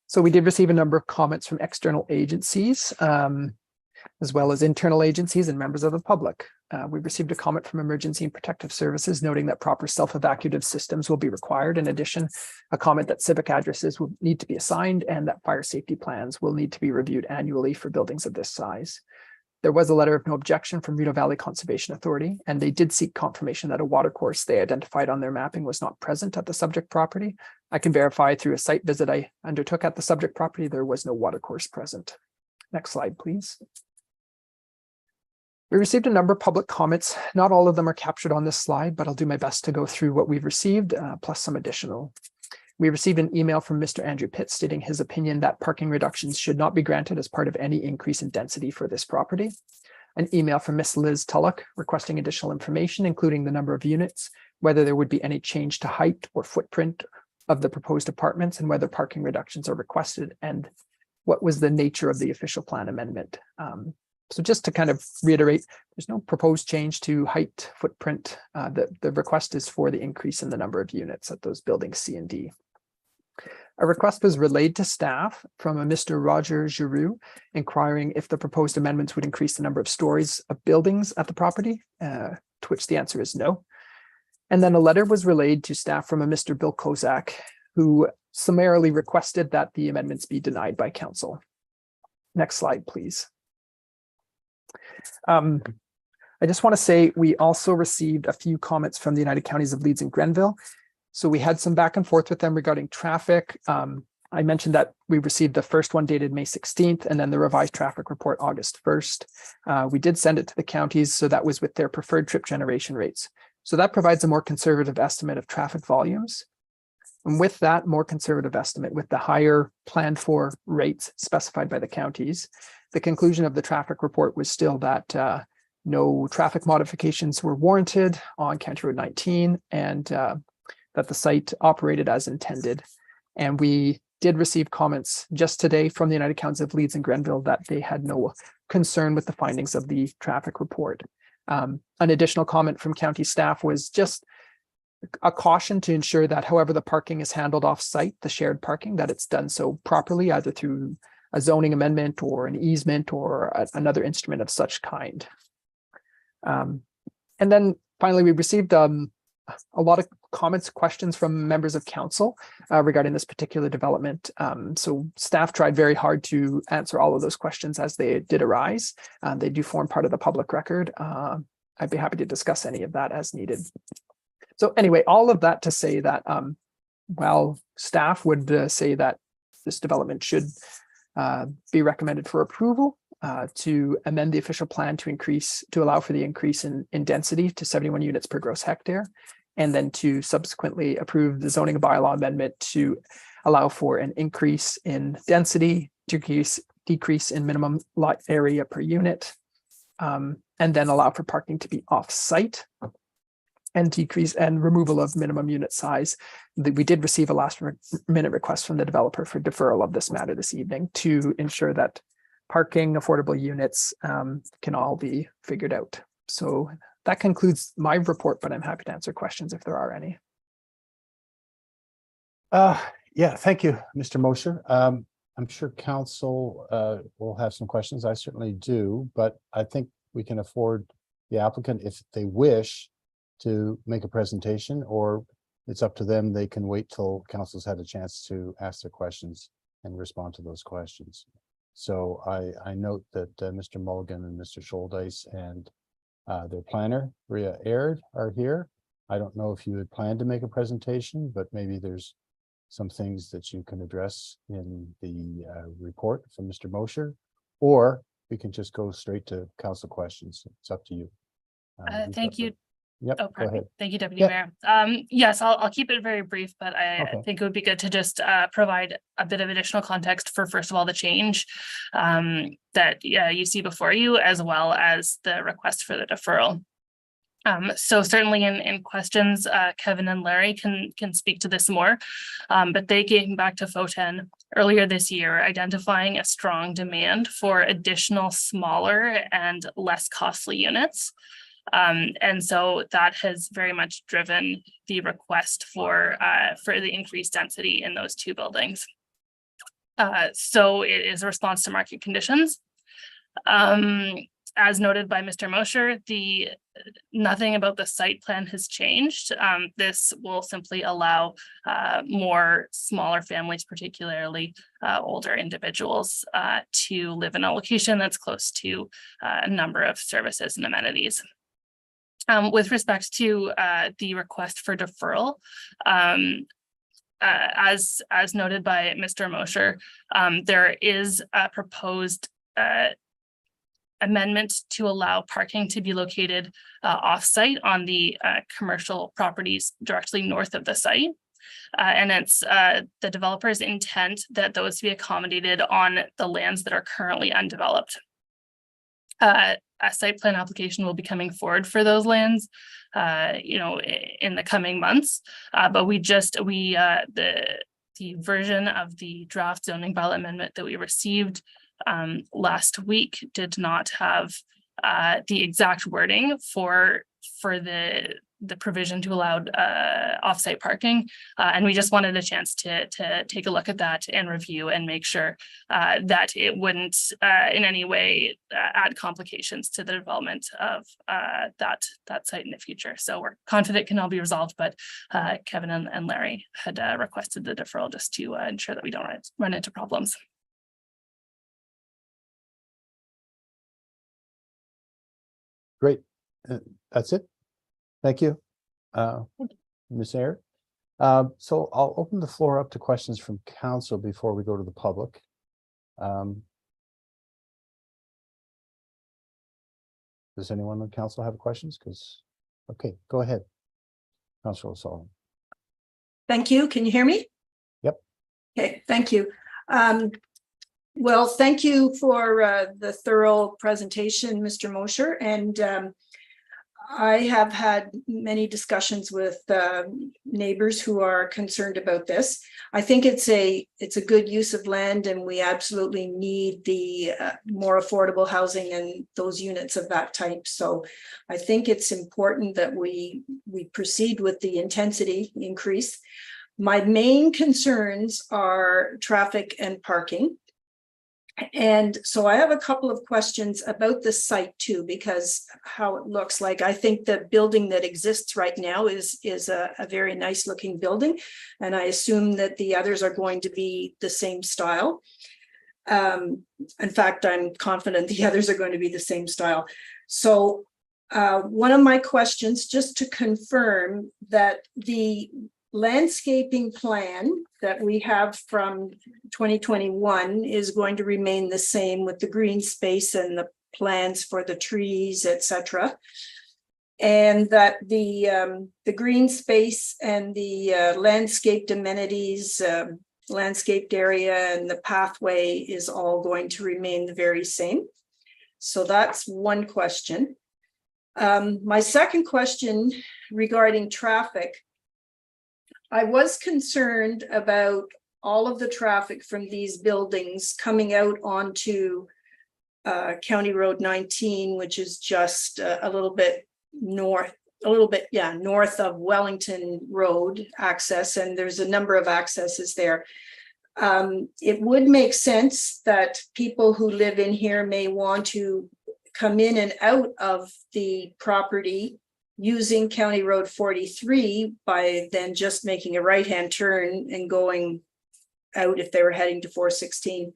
So we did receive a number of comments from external agencies, as well as internal agencies and members of the public. We received a comment from Emergency and Protective Services noting that proper self-evacuative systems will be required. In addition, a comment that civic addresses will need to be assigned and that fire safety plans will need to be reviewed annually for buildings of this size. There was a letter of no objection from Rideau Valley Conservation Authority, and they did seek confirmation that a watercourse they identified on their mapping was not present at the subject property. I can verify through a site visit I undertook at the subject property, there was no watercourse present. Next slide, please. We received a number of public comments. Not all of them are captured on this slide, but I'll do my best to go through what we've received, plus some additional. We received an email from Mr. Andrew Pitt stating his opinion that parking reductions should not be granted as part of any increase in density for this property. An email from Miss Liz Tulloch requesting additional information, including the number of units, whether there would be any change to height or footprint of the proposed apartments, and whether parking reductions are requested, and what was the nature of the official plan amendment. So just to kind of reiterate, there's no proposed change to height, footprint. The request is for the increase in the number of units at those buildings C and D. A request was relayed to staff from a Mr. Roger Giroux inquiring if the proposed amendments would increase the number of stories of buildings at the property, to which the answer is no. And then a letter was relayed to staff from a Mr. Bill Kozak, who summarily requested that the amendments be denied by council. Next slide, please. I just want to say we also received a few comments from the United Counties of Leeds and Grenville. So we had some back and forth with them regarding traffic. I mentioned that we received the first one dated May 16th and then the revised traffic report August 1st. We did send it to the counties, so that was with their preferred trip generation rates. So that provides a more conservative estimate of traffic volumes. And with that more conservative estimate, with the higher planned for rates specified by the counties, the conclusion of the traffic report was still that no traffic modifications were warranted on County Road 19 and that the site operated as intended. And we did receive comments just today from the United Counties of Leeds and Grenville that they had no concern with the findings of the traffic report. An additional comment from county staff was just a caution to ensure that however the parking is handled off-site, the shared parking, that it's done so properly, either through a zoning amendment or an easement or another instrument of such kind. And then finally, we received a lot of comments, questions from members of council regarding this particular development. So staff tried very hard to answer all of those questions as they did arise. They do form part of the public record. I'd be happy to discuss any of that as needed. So anyway, all of that to say that while staff would say that this development should be recommended for approval, to amend the official plan to allow for the increase in density to 71 units per gross hectare, and then to subsequently approve the zoning bylaw amendment to allow for an increase in density, decrease in minimum lot area per unit, and then allow for parking to be off-site and decrease and removal of minimum unit size. We did receive a last minute request from the developer for deferral of this matter this evening to ensure that parking, affordable units can all be figured out. So that concludes my report, but I'm happy to answer questions if there are any. Yeah, thank you, Mr. Mosher. I'm sure council will have some questions. I certainly do, but I think we can afford the applicant, if they wish, to make a presentation, or it's up to them. They can wait till council's had a chance to ask their questions and respond to those questions. So I note that Mr. Mulligan and Mr. Scholdice and their planner, Rhea Aird, are here. I don't know if you had planned to make a presentation, but maybe there's some things that you can address in the report from Mr. Mosher, or we can just go straight to council questions. It's up to you. Thank you. Yep, Oh, go pardon me. ahead. Thank you, Deputy Mayor. Yes, I'll keep it very brief, but I Okay. think it would be good to just provide a bit of additional context for, first of all, the change that you see before you, as well as the request for the deferral. So certainly in questions, Kevin and Larry can speak to this more, but they came back to FOTEN earlier this year, identifying a strong demand for additional smaller and less costly units. And so that has very much driven the request for the increased density in those two buildings. So it is a response to market conditions. As noted by Mr. Mosher, nothing about the site plan has changed. This will simply allow more smaller families, particularly older individuals, to live in a location that's close to a number of services and amenities. With respect to the request for deferral, as noted by Mr. Mosher, there is a proposed amendment to allow parking to be located off-site on the commercial properties directly north of the site. And it's the developer's intent that those be accommodated on the lands that are currently undeveloped. A site plan application will be coming forward for those lands, in the coming months. But the version of the draft zoning bylaw amendment that we received last week did not have the exact wording for the the provision to allow offsite parking. And we just wanted a chance to take a look at that and review and make sure that it wouldn't in any way add complications to the development of that site in the future. So we're confident it can all be resolved, but Kevin and Larry had requested the deferral just to ensure that we don't run into problems. Great. That's it. Thank you. Ms. Ayer. So I'll open the floor up to questions from council before we go to the public. Does anyone on council have questions? Okay, go ahead. Councilor O'Sullivan. Thank you. Can you hear me? Yep. Okay, thank you. Well, thank you for the thorough presentation, Mr. Mosher. And I have had many discussions with neighbors who are concerned about this. I think it's a good use of land, and we absolutely need the more affordable housing and those units of that type. So I think it's important that we proceed with the intensity increase. My main concerns are traffic and parking. And so I have a couple of questions about the site too, because how it looks like. I think the building that exists right now is a very nice looking building. And I assume that the others are going to be the same style. In fact, I'm confident the others are going to be the same style. So one of my questions, just to confirm that the landscaping plan that we have from 2021 is going to remain the same with the green space and the plans for the trees, etc. And that the green space and the landscaped amenities, landscaped area and the pathway is all going to remain the very same. So that's one question. My second question regarding traffic, I was concerned about all of the traffic from these buildings coming out onto County Road 19, which is just a little bit north of Wellington Road access, and there's a number of accesses there. It would make sense that people who live in here may want to come in and out of the property using County Road 43 by then just making a right-hand turn and going out if they were heading to 416.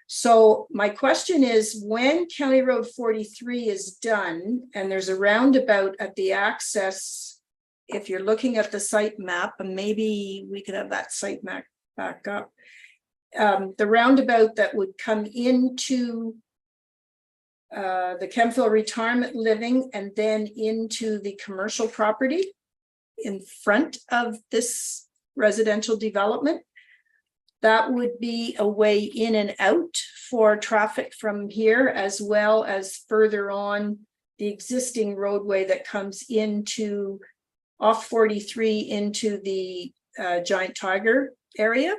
So my question is, when County Road 43 is done and there's a roundabout at the access, if you're looking at the site map, and maybe we could have that site map back up, the roundabout that would come into the Kemptville Retirement Living and then into the commercial property in front of this residential development, that would be a way in and out for traffic from here, as well as further on the existing roadway that comes into off 43 into the Giant Tiger area.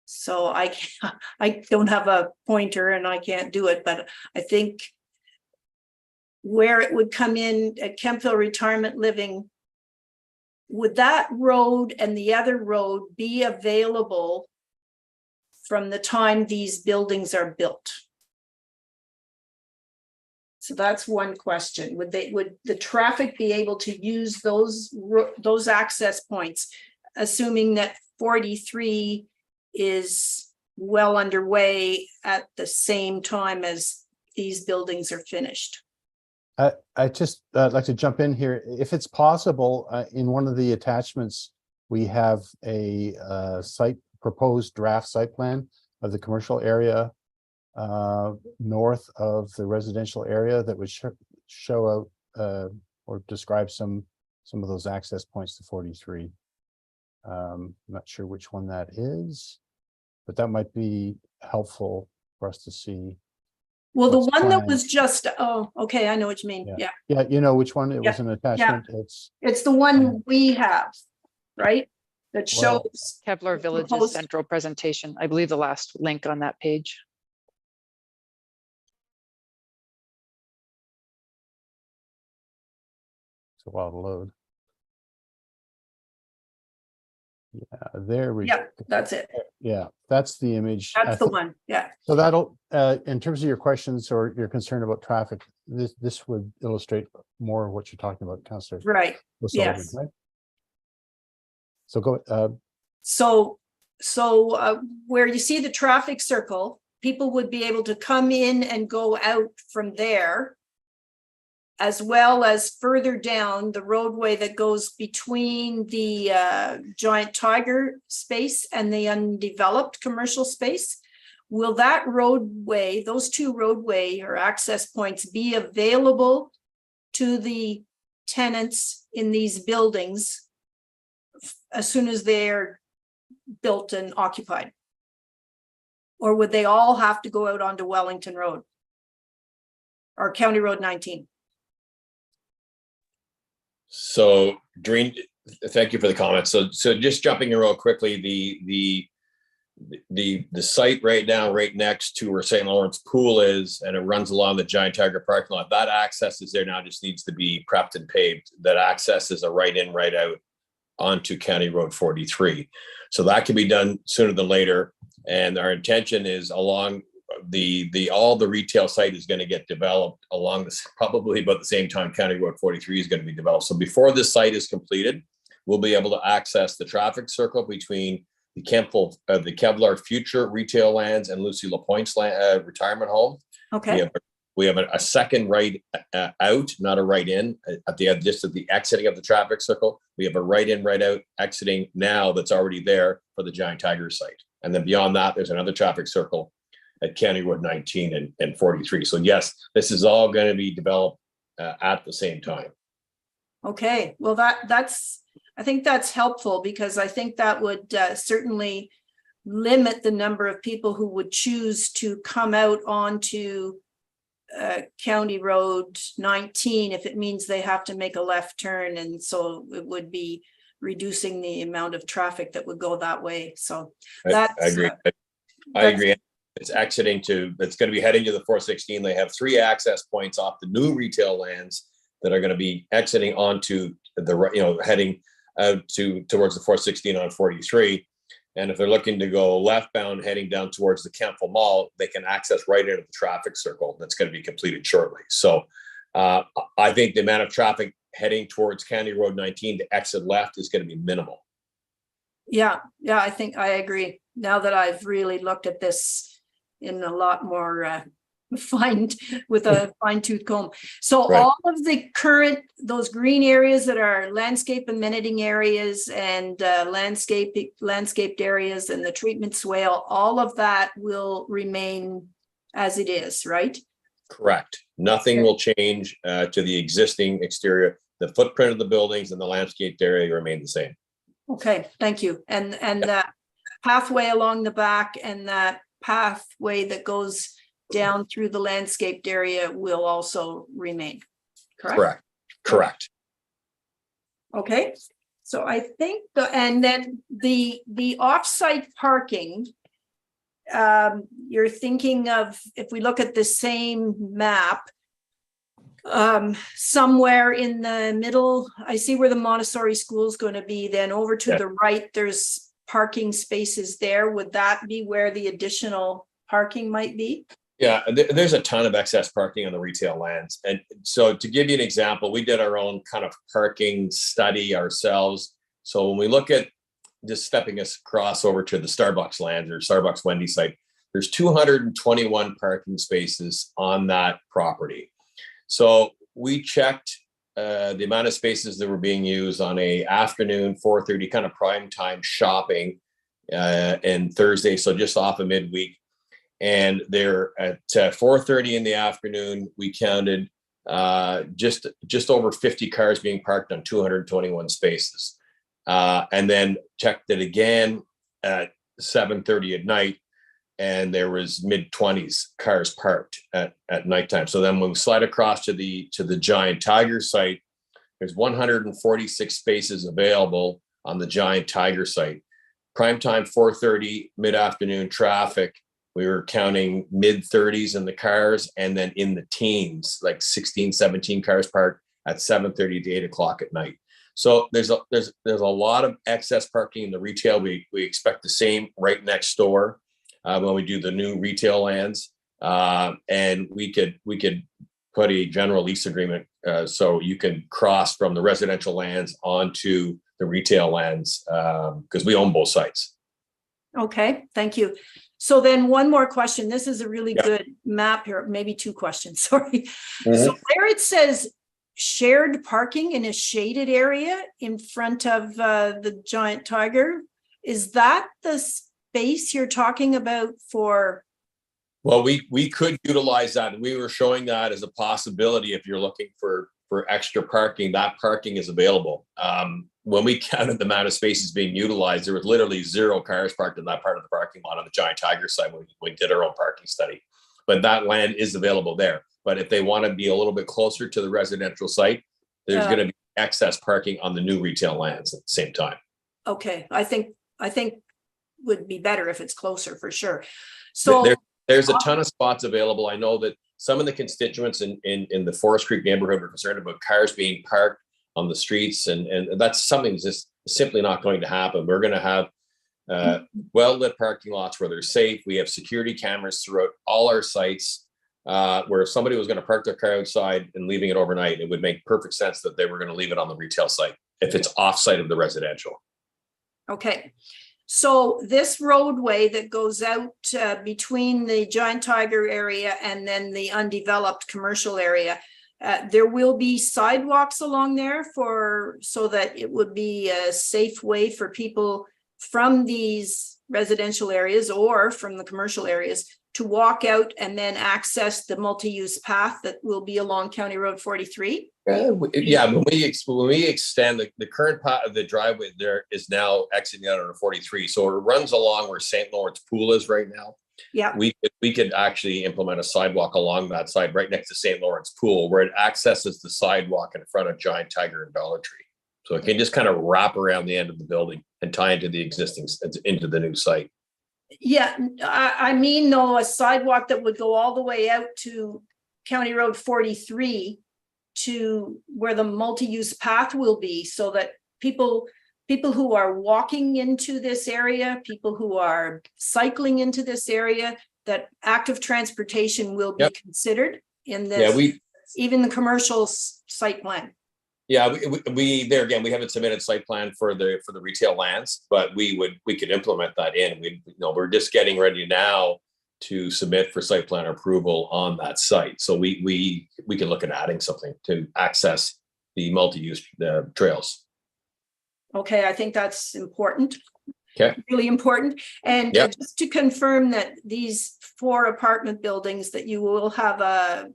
So I don't have a pointer and I can't do it, but I think where it would come in at Kemptville Retirement Living, would that road and the other road be available from the time these buildings are built? So that's one question. Would the traffic be able to use those access points, assuming that 43 is well underway at the same time as these buildings are finished? I just like to jump in here. If it's possible, in one of the attachments, we have a proposed draft site plan of the commercial area north of the residential area that would show out or describe some of those access points to 43. I'm not sure which one that is, but that might be helpful for us to see. Well, the what's one that planned. was just, oh, okay, I know what you mean. Yeah. Yeah, you know which one? It was an attachment. It's the one we have, right? That Well, shows. Kevlar Village's proposed- central presentation. I believe the last link on that page. a while to load. Yeah, there we Yeah, go. that's it. Yeah, that's the image. I That's the thi- one. Yeah. So that'll, in terms of your questions or your concern about traffic, this would illustrate more of what you're talking about, Councillor Right. O'Sullivan, Yes. right? So go, So where you see the traffic circle, people would be able to come in and go out from there, as well as further down the roadway that goes between the Giant Tiger space and the undeveloped commercial space. Will that roadway, those two roadway or access points, be available to the tenants in these buildings as soon as they're built and occupied? Or would they all have to go out onto Wellington Road or County Road 19? So Doreen, thank you for the comments. So just jumping in real quickly, the site right now, right next to where St. Lawrence Pool is, and it runs along the Giant Tiger parking lot. That access is there now, just needs to be prepped and paved. That access is a right in, right out onto County Road 43. So that can be done sooner than later. And our intention is along all the retail site is going to get developed along this, probably about the same time County Road 43 is going to be developed. So before this site is completed, we'll be able to access the traffic circle between the Kevlar Future Retail Lands and Lucy LaPointe's retirement home. Okay. We have a second right out, not a right in, at the just at the exiting of the traffic circle. We have a right in, right out exiting now that's already there for the Giant Tiger site. And then beyond that, there's another traffic circle at County Road 19 and 43. So yes, this is all going to be developed at the same time. Okay, well, I think that's helpful, because I think that would certainly limit the number of people who would choose to come out onto County Road 19 if it means they have to make a left turn. And so it would be reducing the amount of traffic that would go that way. So I agree. I agree. It's exiting it's going to be heading to the 416. They have 3 access points off the new retail lands that are going to be exiting onto the, heading out towards the 416 on 43. And if they're looking to go leftbound, heading down towards the Kemptville Mall, they can access right into the traffic circle that's going to be completed shortly. So I think the amount of traffic heading towards County Road 19 to exit left is going to be minimal. Yeah, I think I agree. Now that I've really looked at this in a lot more with a fine-tooth comb. So Right. all of the current, those green areas that are landscape amenity areas and landscaped areas and the treatment swale, all of that will remain as it is, right? Correct. Nothing will change to the existing exterior. The footprint of the buildings and the landscaped area remain the same. Okay, thank you. And that pathway along the back and that pathway that goes down through the landscaped area will also remain, correct? Correct. Okay, so I think and then the offsite parking, you're thinking of, if we look at the same map, somewhere in the middle, I see where the Montessori school is going to be, then over to the right, there's parking spaces there. Would that be where the additional parking might be? Yeah, there's a ton of excess parking on the retail lands. And so to give you an example, we did our own kind of parking study ourselves. So when we look at just stepping us across over to the Starbucks lands or Starbucks Wendy's site, there's 221 parking spaces on that property. So we checked the amount of spaces that were being used on a afternoon 4:30 kind of prime time shopping and Thursday, so just off of midweek. And there at 4:30 in the afternoon, we counted just over 50 cars being parked on 221 spaces. And then checked it again at 7:30 at night, and there was mid-20s cars parked at nighttime. So then when we slide across to the Giant Tiger site, there's 146 spaces available on the Giant Tiger site. Primetime 4:30 mid-afternoon traffic, we were counting mid-30s in the cars, and then in the teens, like 16, 17 cars parked at 7:30 to 8 o'clock at night. So there's a lot of excess parking in the retail. We expect the same right next door when we do the new retail lands. And we could put a general lease agreement so you can cross from the residential lands onto the retail lands because we own both sites. Okay, thank you. So then one more question. This is a really Yeah. good map here, maybe two questions, sorry. Mhm. So where it says shared parking in a shaded area in front of the Giant Tiger, is that the space you're talking about for? Well, we could utilize that. We were showing that as a possibility if you're looking for extra parking. That parking is available. When we counted the amount of spaces being utilized, there was literally 0 cars parked in that part of the parking lot on the Giant Tiger side when we did our own parking study. But that land is available there. But if they want to be a little bit closer to the residential site, there's going to be excess parking on the new retail lands at the same time. Okay, I think would be better if it's closer for sure. So There's a ton of spots available. I know that some of the constituents in the Forest Creek neighborhood are concerned about cars being parked on the streets, and that's something that's just simply not going to happen. We're going to have well-lit parking lots where they're safe. We have security cameras throughout all our sites where if somebody was going to park their car outside and leaving it overnight, it would make perfect sense that they were going to leave it on the retail site if it's off-site of the residential. okay. So this roadway that goes out between the Giant Tiger area and then the undeveloped commercial area, there will be sidewalks along there so that it would be a safe way for people from these residential areas or from the commercial areas to walk out and then access the multi-use path that will be along County Road 43. Yeah, when we extend the current part of the driveway there is now exiting out on 43. So it runs along where St. Lawrence Pool is right now. Yeah. We could actually implement a sidewalk along that side right next to St. Lawrence Pool where it accesses the sidewalk in front of Giant Tiger and Dollar Tree. So it can just kind of wrap around the end of the building and tie into the existing, into the new site. Yeah, I mean, though, a sidewalk that would go all the way out to County Road 43 to where the multi-use path will be, so that people who are walking into this area, people who are cycling into this area, that active transportation will be considered in this, even the commercial site plan. Yeah, we there again, we haven't submitted site plan for the retail lands, but we could implement that in. We're just getting ready now to submit for site plan approval on that site. So we can look at adding something to access the multi-use trails. Okay, I think that's important. Okay. Really important. And just to confirm that these 4 apartment buildings, that you will have a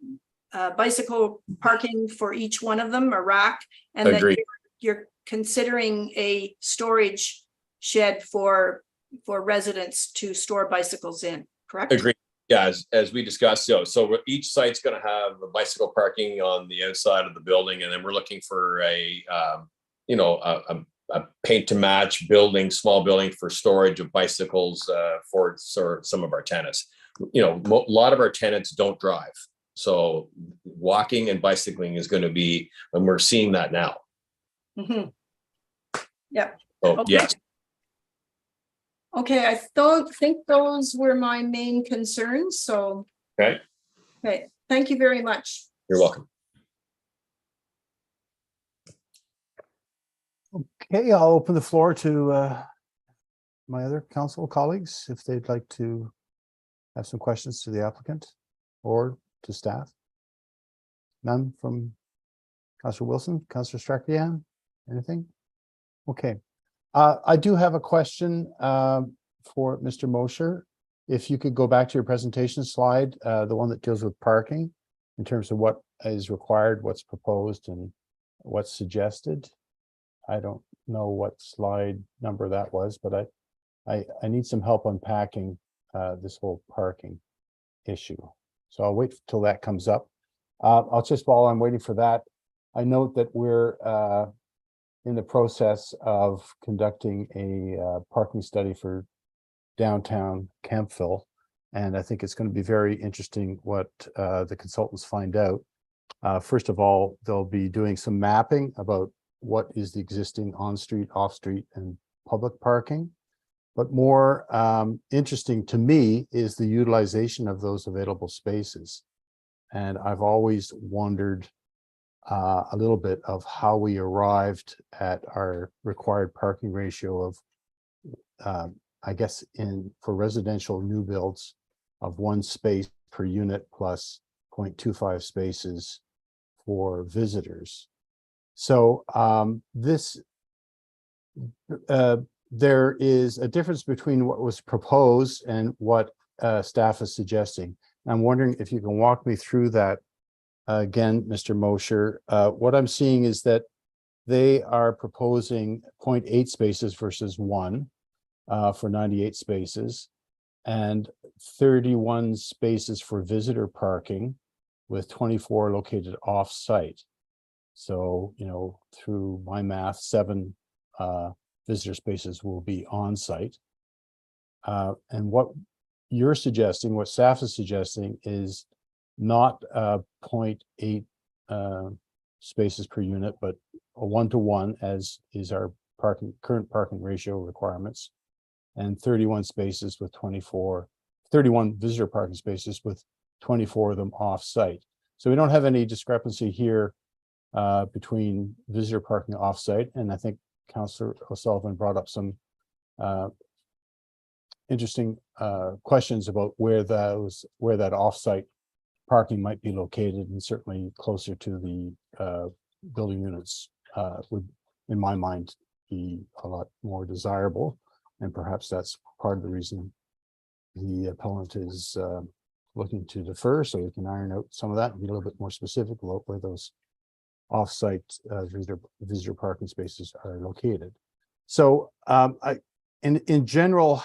bicycle parking for each one of them, a rack, and that you're considering a storage shed for residents to store bicycles in, correct? Agreed. Yeah, as we discussed, so each site's going to have a bicycle parking on the outside of the building, and then we're looking for a paint to match building, small building for storage of bicycles for some of our tenants. A lot of our tenants don't drive. So walking and bicycling is going to be, and we're seeing that now. Mm-hmm. Yeah. So, okay. Yes. Okay, I don't think those were my main concerns. So. Okay. Thank you very much. You're welcome. Okay, I'll open the floor to my other council colleagues if they'd like to have some questions to the applicant or to staff. None from Councillor Wilson, Councillor Strakian, anything? Okay, I do have a question for Mr. Mosher. If you could go back to your presentation slide, the one that deals with parking in terms of what is required, what's proposed, and what's suggested. I don't know what slide number that was, but I need some help unpacking this whole parking issue. So I'll wait till that comes up. I'll just, while I'm waiting for that, I note that we're in the process of conducting a parking study for downtown Kemptville. And I think it's going to be very interesting what the consultants find out First of all, they'll be doing some mapping about what is the existing on-street, off-street, and public parking. But more interesting to me is the utilization of those available spaces. And I've always wondered a little bit of how we arrived at our required parking ratio of, I guess, for residential new builds of 1 space per unit plus 0.25 spaces for visitors. So there is a difference between what was proposed and what staff is suggesting. I'm wondering if you can walk me through that again, Mr. Mosher. What I'm seeing is that they are proposing 0.8 spaces versus 1 for 98 spaces and 31 spaces for visitor parking with 24 located off-site. So, you know, through my math, 7 visitor spaces will be on-site. And what you're suggesting, what staff is suggesting, is not 0.8 spaces per unit, but a 1-to-1, as is our current parking ratio requirements, and 31 spaces with 31 visitor parking spaces with 24 of them off-site. So we don't have any discrepancy here between visitor parking off-site, and I think Councillor O'Sullivan brought up some interesting questions about where that off-site parking might be located, and certainly closer to the building units would, in my mind, be a lot more desirable. And perhaps that's part of the reason the appellant is looking to defer, so we can iron out some of that and be a little bit more specific about where those off-site visitor parking spaces are located. So in general,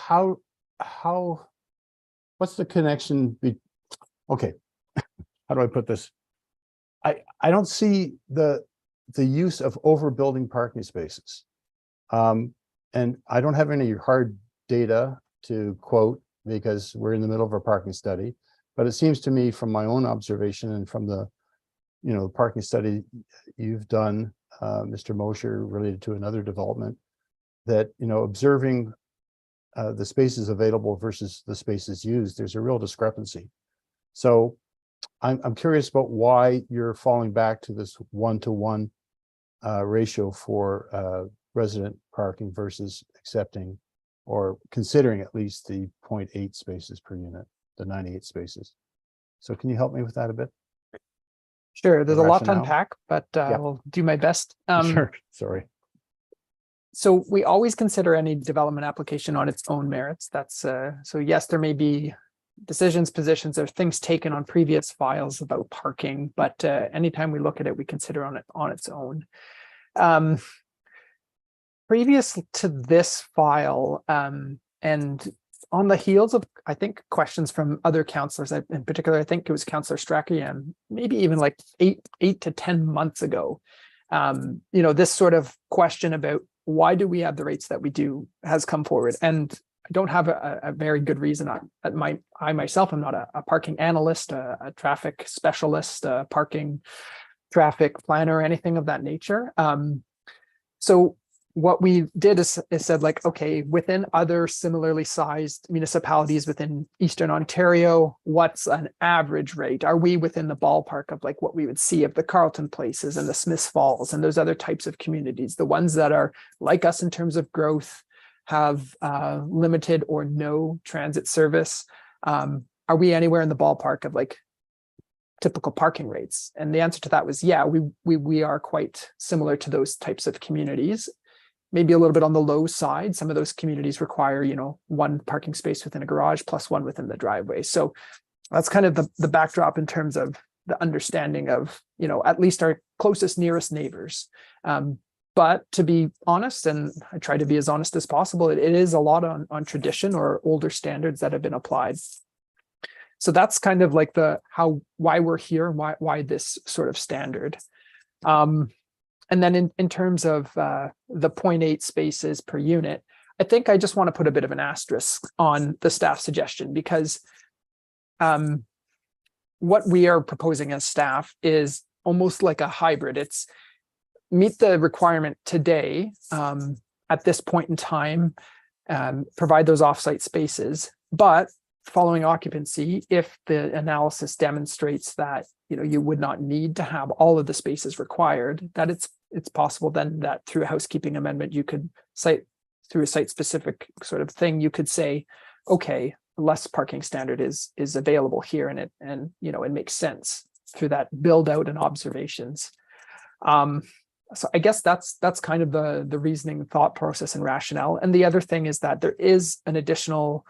what's the connection? Okay, how do I put this? I don't see the use of overbuilding parking spaces. And I don't have any hard data to quote because we're in the middle of a parking study, but it seems to me from my own observation and from the parking study you've done, Mr. Mosher, related to another development, that, observing the spaces available versus the spaces used, there's a real discrepancy. So I'm curious about why you're falling back to this 1-to-1 ratio for resident parking versus accepting or considering at least the 0.8 spaces per unit, the 98 spaces. So can you help me with that a bit? Sure, there's a lot to rationale? unpack, but Yeah. I'll do my best. Sure, sorry. So we always consider any development application on its own merits. That's so yes, there may be decisions, positions, or things taken on previous files about parking, but anytime we look at it, we consider on its own. Previous to this file, and on the heels of, I think, questions from other councillors, in particular, I think it was Councillor Strachan, maybe even like eight to 10 months ago, this sort of question about why do we have the rates that we do has come forward. And I don't have a very good reason. I myself am not a parking analyst, a traffic specialist, a parking traffic planner, or anything of that nature. So what we did is said, like, okay, within other similarly sized municipalities within Eastern Ontario, what's an average rate? Are we within the ballpark of like what we would see of the Carleton Places and the Smiths Falls and those other types of communities, the ones that are like us in terms of growth, have limited or no transit service? Are we anywhere in the ballpark of like typical parking rates? And the answer to that was, yeah, we are quite similar to those types of communities. Maybe a little bit on the low side. Some of those communities require, 1 parking space within a garage plus 1 within the driveway. So that's kind of the backdrop in terms of the understanding of, at least our closest, nearest neighbors. But to be honest, and I try to be as honest as possible, it is a lot on tradition or older standards that have been applied. So that's kind of like why we're here and why this sort of standard. And then in terms of the 0.8 spaces per unit, I think I just want to put a bit of an asterisk on the staff suggestion, because what we are proposing as staff is almost like a hybrid. It's meet the requirement today at this point in time, provide those offsite spaces, but following occupancy, if the analysis demonstrates that you would not need to have all of the spaces required, that it's possible then that through a housekeeping amendment, you could through a site specific sort of thing, you could say, okay, less parking standard is available here, and it makes sense through that build out and observations. So I guess that's kind of the reasoning, thought process, and rationale. And the other thing is that there is an additional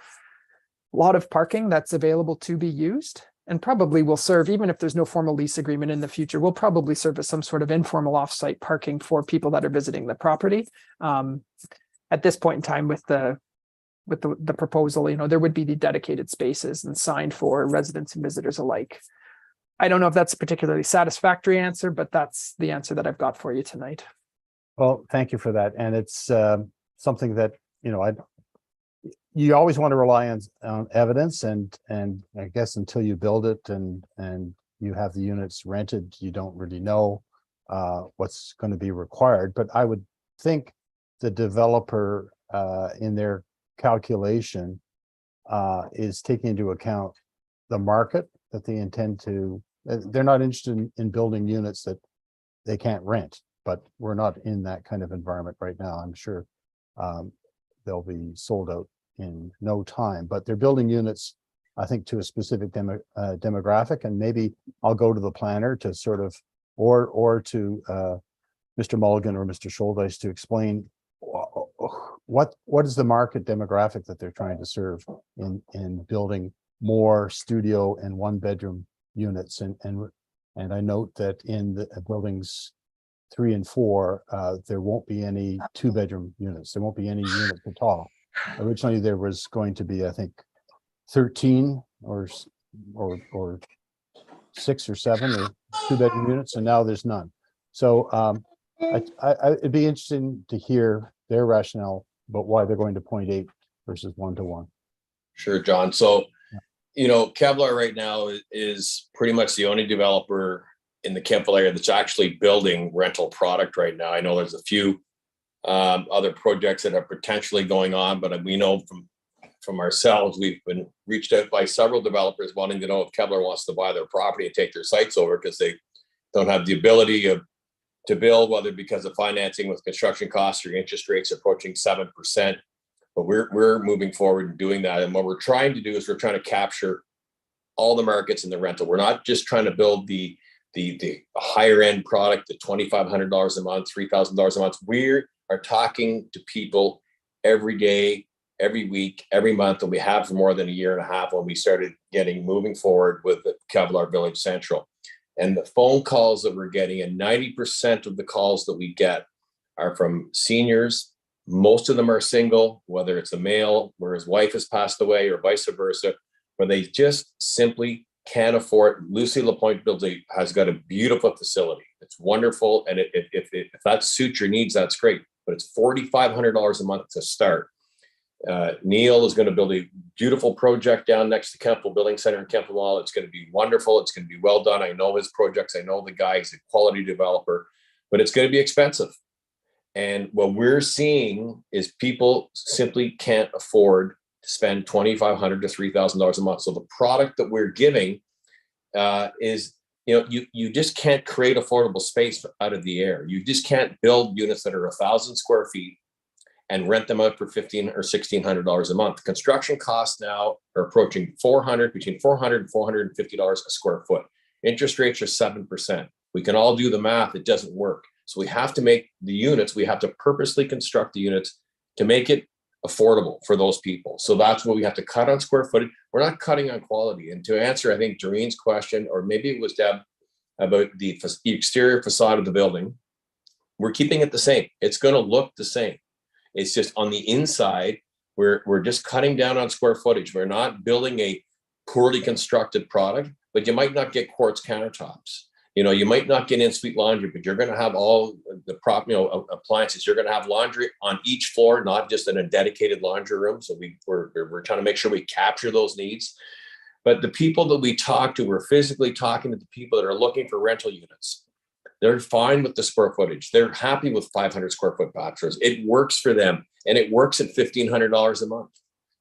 lot of parking that's available to be used, and probably will serve, even if there's no formal lease agreement in the future, will probably serve as some sort of informal offsite parking for people that are visiting the property. At this point in time, with the proposal, there would be the dedicated spaces and signed for residents and visitors alike. I don't know if that's a particularly satisfactory answer, but that's the answer that I've got for you tonight. Well, thank you for that. And it's something that, you always want to rely on evidence, and I guess until you build it and you have the units rented, you don't really know what's going to be required. But I would think the developer in their calculation is taking into account the market that they intend to. They're not interested in building units that they can't rent, but we're not in that kind of environment right now. I'm sure they'll be sold out in no time, but they're building units, I think, to a specific demographic. And maybe I'll go to the planner to sort of, or to Mr. Mulligan or Mr. Scholdice to explain what is the market demographic that they're trying to serve in building more studio and one bedroom units. And I note that in the buildings 3 and 4, there won't be any 2-bedroom units. There won't be any units at all. Originally, there was going to be, I think, 13 or 6 or 7 or 2-bedroom units, and now there's none. So it'd be interesting to hear their rationale about why they're going to 0.8 versus 1-to-1. Sure, John. So, Kevlar right now is pretty much the only developer in the Kemptville area that's actually building rental product right now. I know there's a few other projects that are potentially going on, but we know from ourselves, we've been reached out by several developers wanting to know if Kevlar wants to buy their property and take their sites over because they don't have the ability to build, whether because of financing with construction costs or interest rates approaching 7%. But we're moving forward and doing that. And what we're trying to do is we're trying to capture all the markets in the rental. We're not just trying to build the higher end product at $2,500 a month, $3,000 a month. We are talking to people every day, every week, every month, and we have for more than a year and a half when we started moving forward with the Kevlar Village Central. And the phone calls that we're getting, and 90% of the calls that we get are from seniors. Most of them are single, whether it's a male where his wife has passed away or vice versa, where they just simply can't afford. Lucy LaPointe Building has got a beautiful facility. It's wonderful. And if that suits your needs, that's great. But it's $4,500 a month to start. Neil is going to build a beautiful project down next to Kemptville Building Center in Kemptville Mall. It's going to be wonderful. It's going to be well done. I know his projects. I know the guy. He's a quality developer, but it's going to be expensive. And what we're seeing is people simply can't afford to spend $2,500 to $3,000 a month. So the product that we're giving is, you just can't create affordable space out of the air. You just can't build units that are 1,000 square feet and rent them out for $1,500 or $1,600 a month. Construction costs now are approaching between $400 and $450 a square foot. Interest rates are 7%. We can all do the math. It doesn't work. So we have to make the units, we have to purposely construct the units to make it affordable for those people. So that's what we have to cut on square footage. We're not cutting on quality. And to answer, I think, Doreen's question, or maybe it was Deb, about the exterior facade of the building, we're keeping it the same. It's going to look the same. It's just on the inside, we're just cutting down on square footage. We're not building a poorly constructed product, but you might not get quartz countertops. You might not get in-suite laundry, but you're going to have all the appliances. You're going to have laundry on each floor, not just in a dedicated laundry room. So we're trying to make sure we capture those needs. But the people that we talk to, we're physically talking to the people that are looking for rental units. They're fine with the square footage. They're happy with 500 square foot bachelors. It works for them, and it works at $1,500 a month.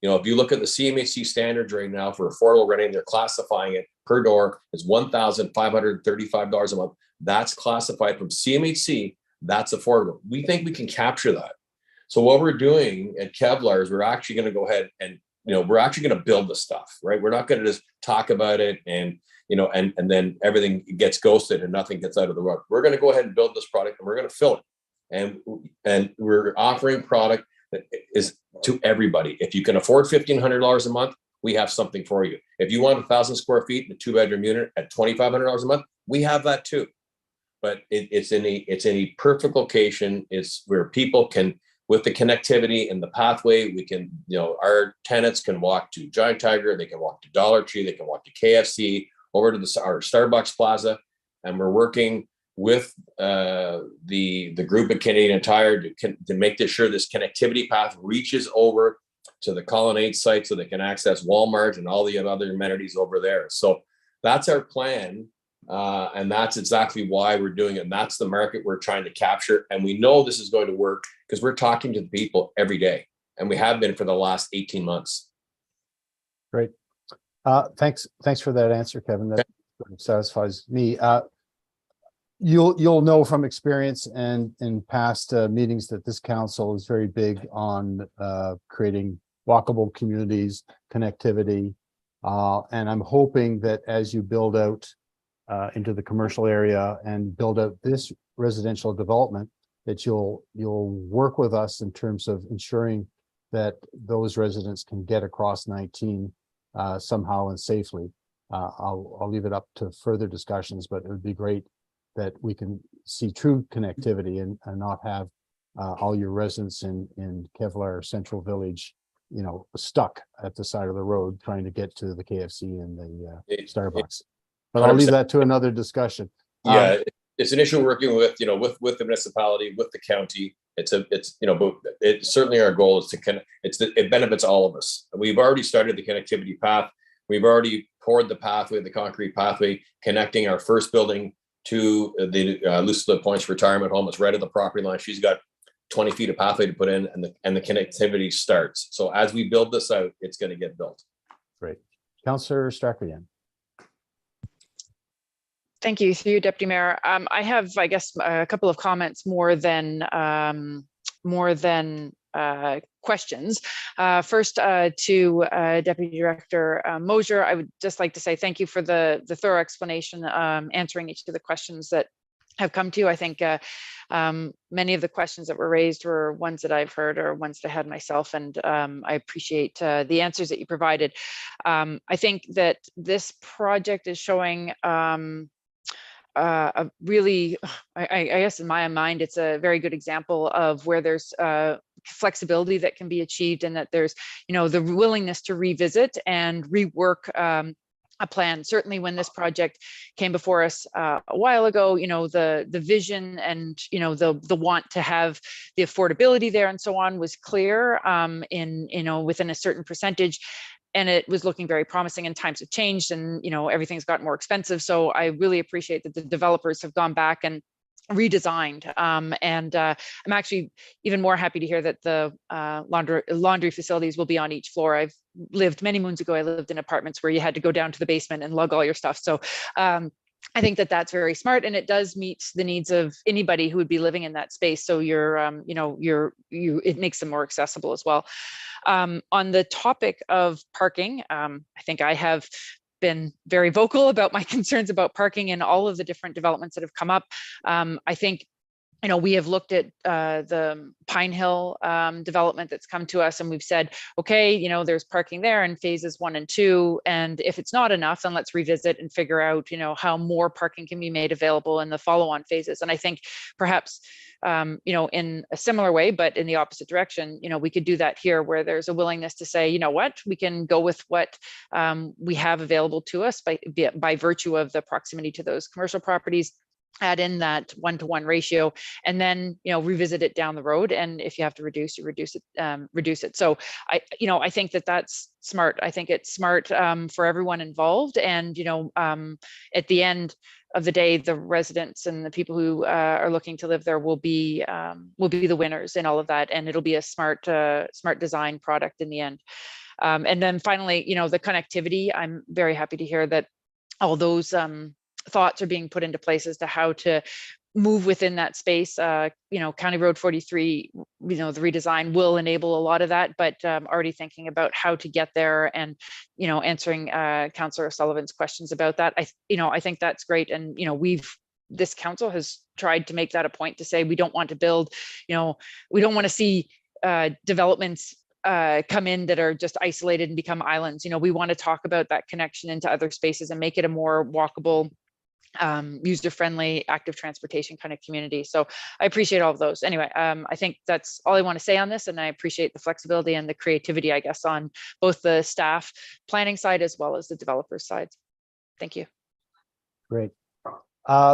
You know, if you look at the CMHC standards right now for affordable renting, they're classifying it per door as $1,535 a month. That's classified from CMHC. That's affordable. We think we can capture that. So what we're doing at Kevlar is we're actually going to go ahead and, we're actually going to build the stuff, right? We're not going to just talk about it and, and then everything gets ghosted and nothing gets out of the rug. We're going to go ahead and build this product, and we're going to fill it. And we're offering product that is to everybody. If you can afford $1,500 a month, we have something for you. If you want 1,000 square feet in a 2-bedroom unit at $2,500 a month, we have that too. But it's in a perfect location. It's where people can, with the connectivity and the pathway, we can, our tenants can walk to Giant Tiger, they can walk to Dollar Tree, they can walk to KFC, over to our Starbucks Plaza, and we're working with the group at Canadian Tire to make sure this connectivity path reaches over to the Colonnade site so they can access Walmart and all the other amenities over there. So that's our plan. And that's exactly why we're doing it. And that's the market we're trying to capture. And we know this is going to work because we're talking to the people every day. And we have been for the last 18 months. Great. Thanks for that answer, Kevin. That satisfies me. You'll know from experience and in past meetings that this council is very big on creating walkable communities, connectivity. And I'm hoping that as you build out into the commercial area and build out this residential development, that you'll work with us in terms of ensuring that those residents can get across 19 somehow and safely. I'll leave it up to further discussions, but it would be great that we can see true connectivity and not have all your residents in Kevlar Central Village, stuck at the side of the road trying to get to the KFC and the Starbucks. But I'll leave that to another discussion. Yeah, it's an issue working with, with the municipality, with the county. But it's certainly our goal is to connect. It benefits all of us. We've already started the connectivity path. We've already poured the pathway, the concrete pathway, connecting our first building to the Lucilla Points retirement home. It's right at the property line. She's got 20 feet of pathway to put in, and the connectivity starts. So as we build this out, it's going to get built. Great. Councillor Strakoyan. Thank you, through you, Deputy Mayor. I have, I guess, a couple of comments more than questions. First, to Deputy Director Mosier, I would just like to say thank you for the thorough explanation, answering each of the questions that have come to you. I think many of the questions that were raised were ones that I've heard or ones that I had myself, and I appreciate the answers that you provided. I think that this project is showing a really, I guess in my mind, it's a very good example of where there's flexibility that can be achieved, and that there's, the willingness to revisit and rework a plan. Certainly when this project came before us a while ago, the vision and, the want to have the affordability there and so on was clear within a certain percentage. And it was looking very promising, and times have changed, and everything's gotten more expensive. So I really appreciate that the developers have gone back and redesigned. And I'm actually even more happy to hear that the laundry facilities will be on each floor. I've lived many moons ago, I lived in apartments where you had to go down to the basement and lug all your stuff. So I think that that's very smart, and it does meet the needs of anybody who would be living in that space. So it makes them more accessible as well. On the topic of parking, I think I have been very vocal about my concerns about parking in all of the different developments that have come up. I think, we have looked at the Pine Hill development that's come to us, and we've said, okay, there's parking there in phases 1 and 2. And if it's not enough, then let's revisit and figure out, how more parking can be made available in the follow-on phases. And I think perhaps, in a similar way, but in the opposite direction, we could do that here, where there's a willingness to say, we can go with what we have available to us by virtue of the proximity to those commercial properties. add in that 1-to-1 ratio, and then, you know, revisit it down the road. And if you have to reduce, you reduce it. So I think that that's smart. I think it's smart for everyone involved. And, at the end of the day, the residents and the people who are looking to live there will be the winners in all of that. And it'll be a smart design product in the end. And then finally, the connectivity, I'm very happy to hear that all those thoughts are being put into place as to how to move within that space. County Road 43, the redesign will enable a lot of that, but already thinking about how to get there and, answering Councillor Sullivan's questions about that. I think that's great. And, this council has tried to make that a point to say, we don't want to build, we don't want to see developments come in that are just isolated and become islands. We want to talk about that connection into other spaces and make it a more walkable, user-friendly, active transportation kind of community. So I appreciate all of those. Anyway, I think that's all I want to say on this, and I appreciate the flexibility and the creativity, I guess, on both the staff planning side as well as the developer side. Thank you. Great.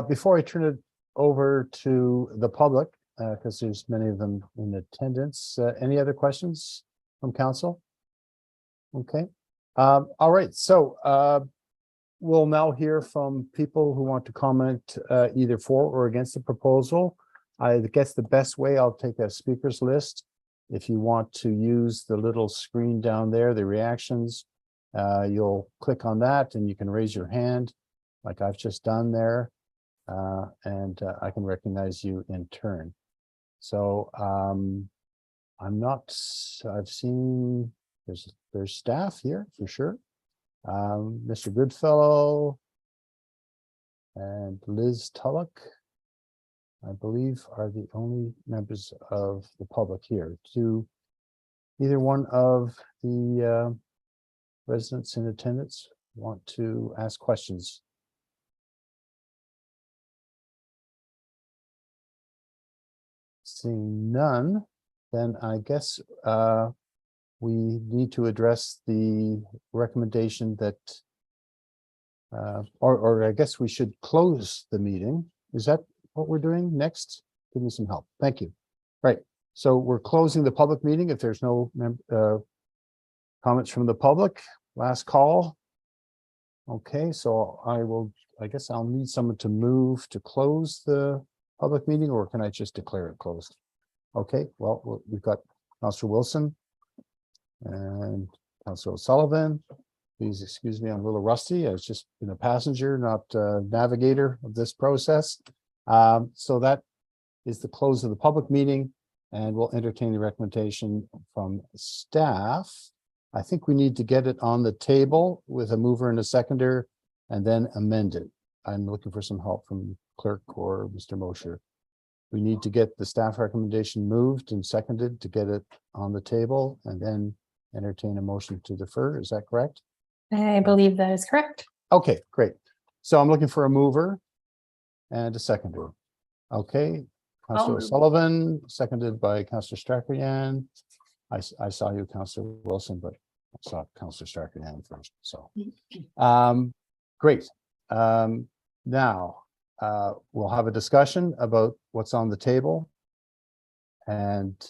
Before I turn it over to the public, because there's many of them in attendance, any other questions from council? Okay. All right. So we'll now hear from people who want to comment either for or against the proposal. I guess the best way, I'll take a speakers list. If you want to use the little screen down there, the reactions, you'll click on that and you can raise your hand like I've just done there. And I can recognize you in turn. So I've seen there's staff here for sure. Mr. Goodfellow and Liz Tulloch, I believe, are the only members of the public here. Do either one of the residents in attendance want to ask questions? Seeing none, then I guess we need to address the recommendation that, or I guess we should close the meeting. Is that what we're doing next? Give me some help. Thank you. Right. So we're closing the public meeting. If there's no comments from the public, last call. Okay, so I guess I'll need someone to move to close the public meeting, or can I just declare it closed? Okay, well, we've got Councillor Wilson and Councillor Sullivan. Please excuse me, I'm a little rusty. I've just been a passenger, not a navigator of this process. So that is the close of the public meeting, and we'll entertain the recommendation from staff. I think we need to get it on the table with a mover and a seconder and then amend it. I'm looking for some help from clerk or Mr. Mosher. We need to get the staff recommendation moved and seconded to get it on the table and then entertain a motion to defer. Is that correct? I believe that is correct. Okay, great. So I'm looking for a mover and a seconder. Okay, Councillor move. Sullivan, seconded by Councillor Strakoyan. I saw you, Councillor Wilson, but I saw Councillor Strakoyan first. So great. Now we'll have a discussion about what's on the table. And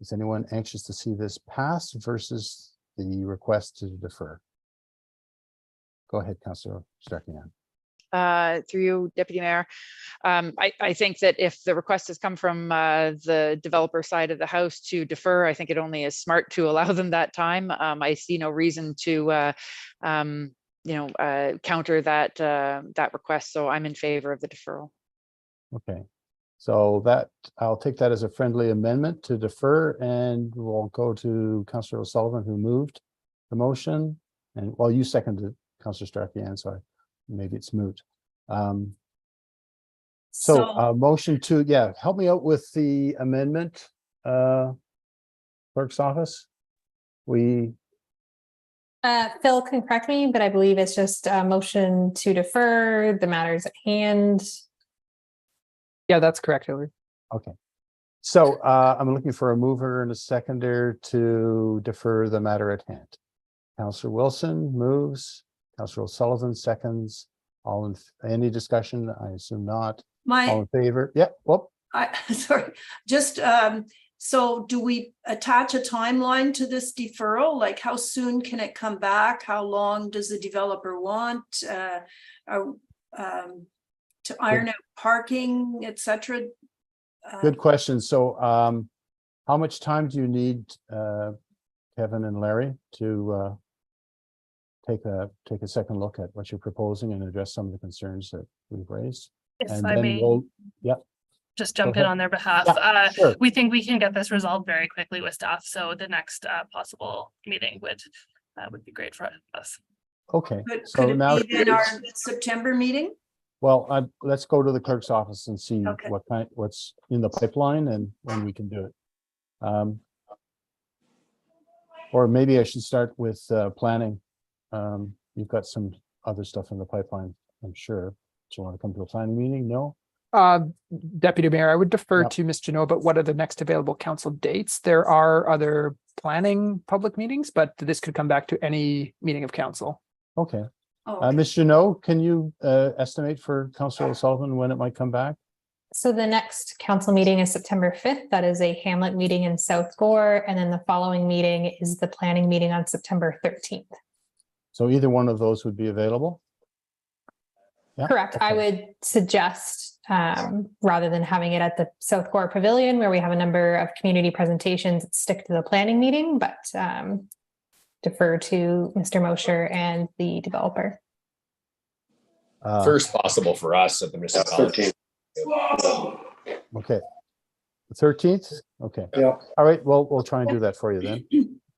is anyone anxious to see this pass versus the request to defer? Go ahead, Councillor Strakoyan. Through you, Deputy Mayor. I think that if the request has come from the developer side of the house to defer, I think it only is smart to allow them that time. I see no reason to counter that request. So I'm in favor of the deferral. Okay, so that I'll take that as a friendly amendment to defer, and we'll go to Councillor O'Sullivan, who moved the motion, and well, you seconded Councillor Strakoyan, so maybe it's moot. So motion to, help me out with the amendment, clerk's office. Phil can correct me, but I believe it's just a motion to defer the matters at hand. Yeah, that's correct, Hillary. Okay. So I'm looking for a mover and a seconder to defer the matter at hand. Councillor Wilson moves, Councillor O'Sullivan seconds. Any discussion? I assume not. All My, in favor? Yep, whoop. sorry, just, so do we attach a timeline to this deferral? Like how soon can it come back? How long does the developer want? To iron out parking, et cetera? Good question. So how much time do you need, Kevin and Larry, to take a second look at what you're proposing and address some of the concerns that we've raised? If And I then may we'll, yep, just go jump in ahead. on their behalf. Yeah, sure. We think we can get this resolved very quickly with staff. So the next possible meeting would be great for us. Okay, so Could now, it be in our September meeting? well, let's go to the clerk's office and see Okay. what's in the pipeline and when we can do it. Or maybe I should start with planning. You've got some other stuff in the pipeline, I'm sure. Do you want to come to a planning meeting? No? Deputy Mayor, I would defer Yep. to Ms. Genoa, but what are the next available council dates? There are other planning public meetings, but this could come back to any meeting of council. Okay. Oh, okay. Ms. Janot, can you estimate for Councillor O'Sullivan when it might come back? So the next council meeting is September 5th. That is a Hamlet meeting in South Gore. And then the following meeting is the planning meeting on September 13th. So either one of those would be available? Yeah, Correct. I okay. would suggest, rather than having it at the South Gore Pavilion where we have a number of community presentations, stick to the planning meeting, but defer to Mr. Mosher and the developer. First possible for us at the municipality. Okay. The 13th? Okay. Yeah. All right, well, we'll try and do that for you then.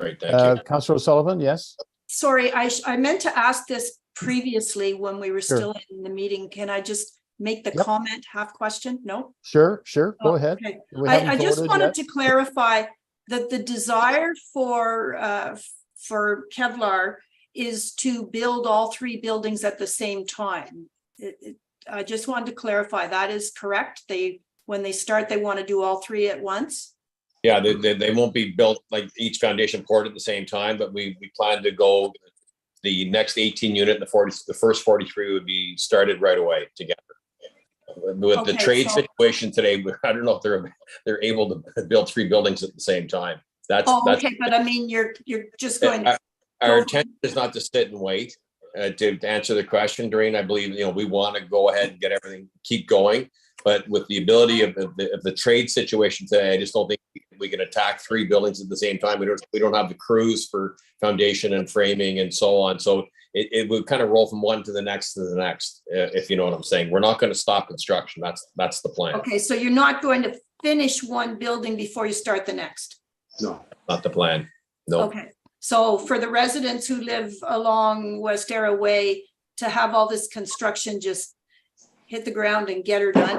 Great, thank you. Councillor O'Sullivan, yes? Sorry, I meant to ask this previously when we were Sure. still in the meeting. Can I just make the Yep. comment, half question? No? Sure, go Oh, ahead. okay. We I haven't just voted wanted yet. to clarify that the desire for Kevlar is to build all three buildings at the same time. I just wanted to clarify that is correct. When they start, they want to do all three at once. Yeah, they won't be built like each foundation poured at the same time, but we plan to go, the next 18 unit, the first 43 would be started right away together. With the Okay, trade so- situation today, I don't know if they're able to build three buildings at the same time. That's Okay, but I mean, you're just going to. our intent is not to sit and wait. To answer the question, Doreen, I believe, we want to go ahead and get everything, keep going. But with the ability of the trade situation today, I just don't think we can attack three buildings at the same time. We don't have the crews for foundation and framing and so on. So it would kind of roll from one to the next, if you know what I'm saying. We're not going to stop construction. That's the plan. Okay, so you're not going to finish one building before you start the next? No, not the plan. No. Okay, so for the residents who live along West Arrow Way, to have all this construction just hit the ground and get her done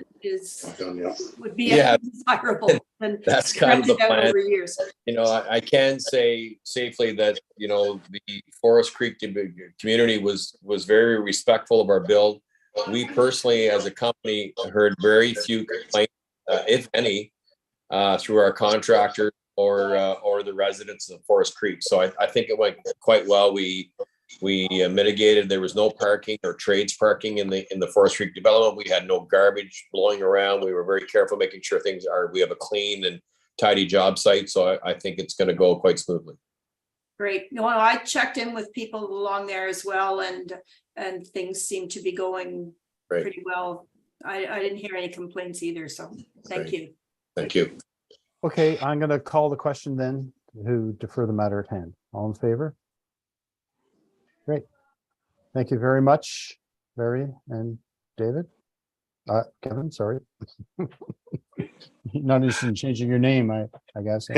would be Yeah. desirable. And That's kind of the spread it out plan. over years. I can say safely that, the Forest Creek community was very respectful of our build. We personally, as a company, heard very few complaints, if any, through our contractor or the residents of Forest Creek. So I think it went quite well. We mitigated, there was no parking or trades parking in the Forest Creek development. We had no garbage blowing around. We were very careful making sure we have a clean and tidy job site. So I think it's going to go quite smoothly. Great. Well, I checked in with people along there as well, and things seem to be going Great. pretty well. I didn't hear any complaints either, so thank Great. you. Thank you. Okay, I'm going to call the question then to defer the matter at hand. All in favor? Great. Thank you very much, Larry and David. Kevin, sorry. Not interested in changing your name, I guess.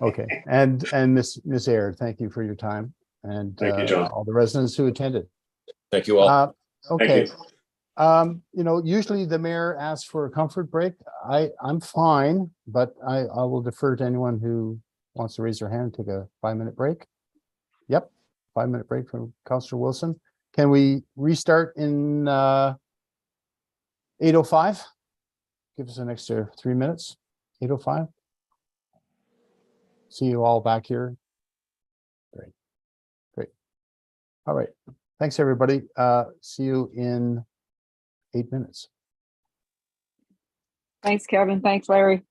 Okay, and Miss Aird, thank you for your time, and Thank you, John. all the residents who attended. Thank you all. Okay. Usually the mayor asks for a comfort break. I'm fine, but I will defer to anyone who wants to raise their hand, take a 5-minute break. Yep, 5-minute break from Councillor Wilson. Can we restart in 8:05? Give us an extra 3 minutes. 8:05. See you all back here. Great. All right. Thanks, everybody. See you in 8 minutes. Thanks, Kevin. Thanks, Larry.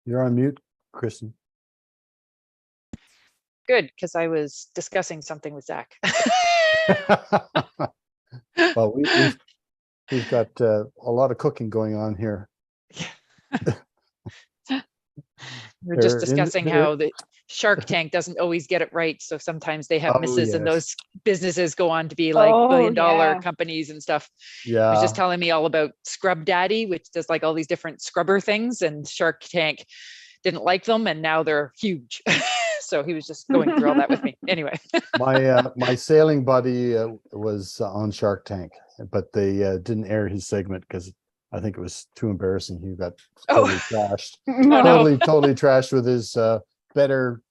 You're on mute, Kristen. Good, because I was discussing something with Zach. Well, we've got a lot of cooking going on here. We're just They're in- discussing they're- how the Shark Tank doesn't always get it right. So sometimes they have Oh, misses and yes. those businesses go on to be like Oh, billion-dollar yeah. companies and stuff. He Yeah. was just telling me all about Scrub Daddy, which does like all these different scrubber things, and Shark Tank didn't like them and now they're huge. So he was just going through all that with me. Anyway. My sailing buddy was on Shark Tank, but they didn't air his segment because I think it was too embarrassing. He got totally trashed. no. Totally trashed with his better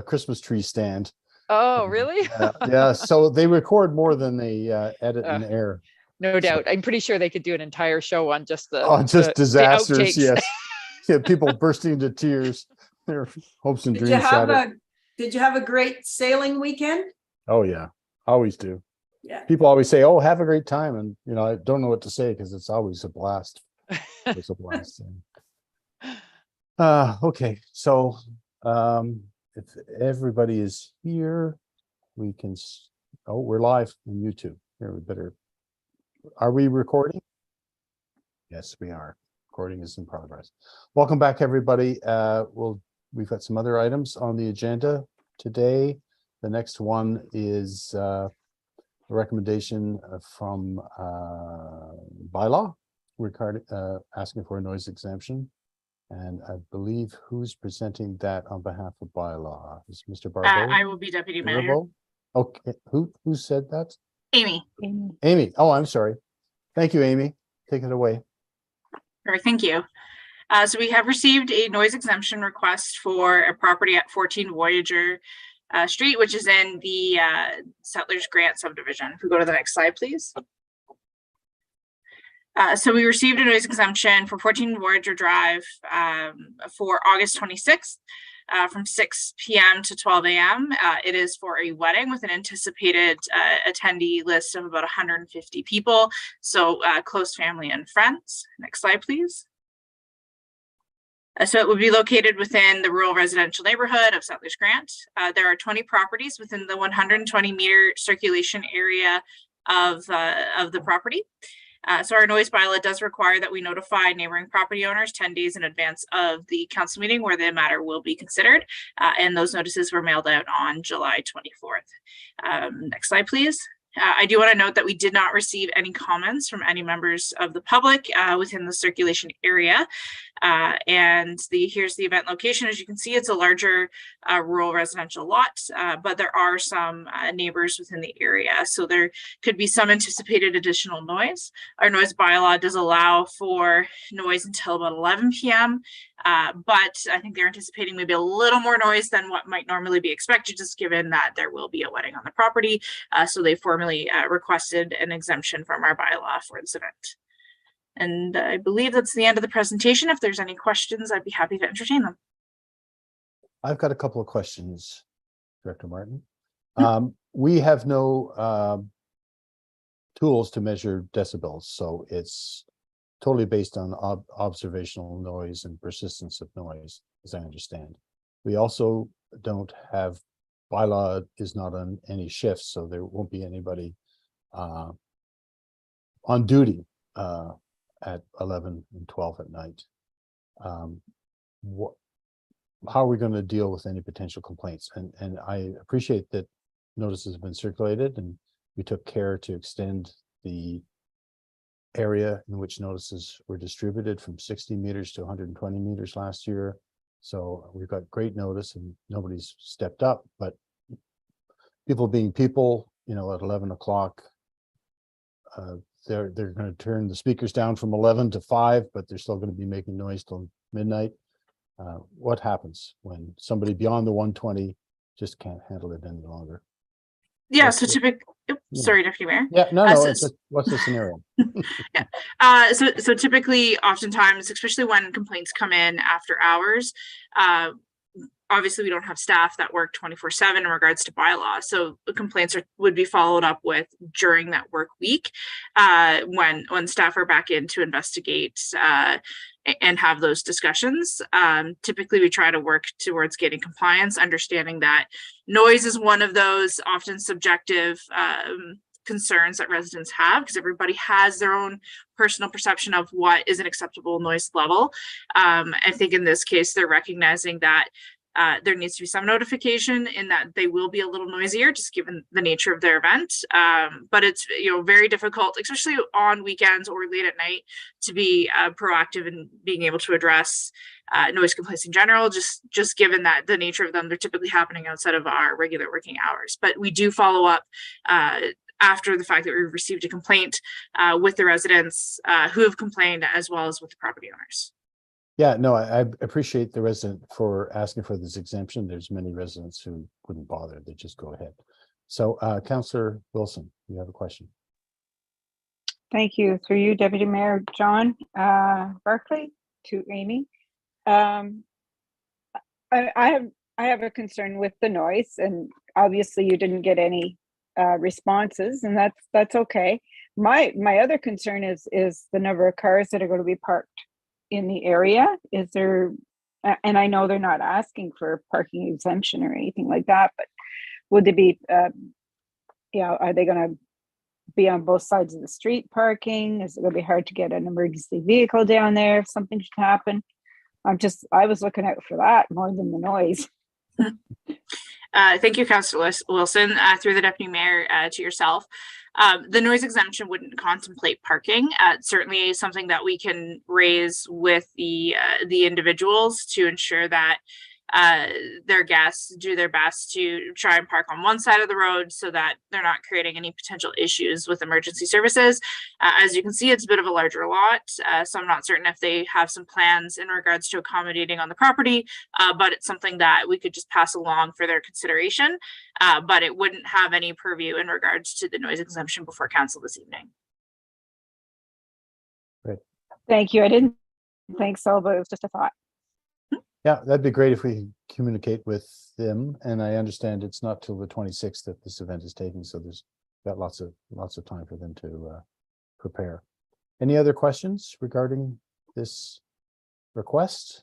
Christmas tree stand. Oh, really? Yeah. So they record more than they edit and air. No doubt. I'm pretty sure they could do an entire show on just the Oh, just the disasters. outtakes. Yes. Yeah, people bursting into tears. Their hopes and Did you dreams have shattered. did you have a great sailing weekend? Oh yeah, always do. Yeah. People always say, "Oh, have a great time," and I don't know what to say because it's always a blast. It's a blast. Okay, so if everybody is here, we can. Oh, we're live on YouTube. Here, we better. Are we recording? Yes, we are. Recording is in progress. Welcome back, everybody. We've got some other items on the agenda today. The next one is a recommendation from bylaw regarding asking for a noise exemption. And I believe who's presenting that on behalf of bylaw is Mr. Barbeau. I will be deputy mayor. Barbeau? Okay, who said that? Amy. Amy. Oh, I'm sorry. Thank you, Amy. Take it away. Perfect, thank you. So we have received a noise exemption request for a property at 14 Voyager Street, which is in the Settlers Grant subdivision. If we go to the next slide, please. So we received a noise exemption for 14 Voyager Drive for August 26th from 6 p.m. to 12 a.m. It is for a wedding with an anticipated attendee list of about 150 people. So close family and friends. Next slide, please. So it would be located within the rural residential neighborhood of Settlers Grant. There are 20 properties within the 120-meter circulation area of the property. So our noise bylaw does require that we notify neighboring property owners 10 days in advance of the council meeting where the matter will be considered. And those notices were mailed out on July 24th. Next slide, please. I do want to note that we did not receive any comments from any members of the public within the circulation area. And here's the event location. As you can see, it's a larger rural residential lot, but there are some neighbors within the area. So there could be some anticipated additional noise. Our noise bylaw does allow for noise until about 11 p.m. But I think they're anticipating maybe a little more noise than what might normally be expected, just given that there will be a wedding on the property. So they formally requested an exemption from our bylaw for this event. And I believe that's the end of the presentation. If there's any questions, I'd be happy to entertain them. I've got a couple of questions, Director Martin. We have no tools to measure decibels, so it's totally based on observational noise and persistence of noise, as I understand. We also don't have, bylaw is not on any shifts, so there won't be anybody on duty at 11 and 12 at night. How are we going to deal with any potential complaints? And I appreciate that notices have been circulated and we took care to extend the area in which notices were distributed from 60 meters to 120 meters last year. So we've got great notice and nobody's stepped up, but people being people, at 11 o'clock, they're going to turn the speakers down from 11 to 5, but they're still going to be making noise till midnight. What happens when somebody beyond the 120 just can't handle it any longer? Yeah, so typically, sorry, Deputy Mayor. Yeah, no, it's just, what's the scenario? Yeah. So typically, oftentimes, especially when complaints come in after hours, obviously we don't have staff that work 24/7 in regards to bylaws. So the complaints would be followed up with during that work week when staff are back in to investigate and have those discussions. Typically, we try to work towards getting compliance, understanding that noise is one of those often subjective concerns that residents have, because everybody has their own personal perception of what is an acceptable noise level. I think in this case, they're recognizing that there needs to be some notification in that they will be a little noisier, just given the nature of their event. But it's very difficult, especially on weekends or late at night, to be proactive in being able to address noise complaints in general. Just given that the nature of them, they're typically happening outside of our regular working hours. But we do follow up after the fact that we've received a complaint with the residents who have complained, as well as with the property owners. Yeah, no, I appreciate the resident for asking for this exemption. There's many residents who wouldn't bother. They just go ahead. So Councillor Wilson, you have a question. Thank you. Through you, Deputy Mayor John Barclay, to Amy. I have a concern with the noise, and obviously you didn't get any responses, and that's okay. My other concern is the number of cars that are going to be parked in the area. Is there, and I know they're not asking for parking exemption or anything like that, but would they be, are they going to be on both sides of the street parking? Is it going to be hard to get an emergency vehicle down there if something should happen? I was looking out for that more than the noise. Thank you, Councillor Wilson. Through the Deputy Mayor, to yourself. The noise exemption wouldn't contemplate parking. Certainly something that we can raise with the individuals to ensure that their guests do their best to try and park on one side of the road so that they're not creating any potential issues with emergency services. As you can see, it's a bit of a larger lot, so I'm not certain if they have some plans in regards to accommodating on the property, but it's something that we could just pass along for their consideration, but it wouldn't have any purview in regards to the noise exemption before council this evening. Great. Thank you. I didn't think so, but it was just a thought. Yeah, that'd be great if we communicate with them. And I understand it's not till the 26th that this event is taking, so there's got lots of time for them to prepare. Any other questions regarding this request?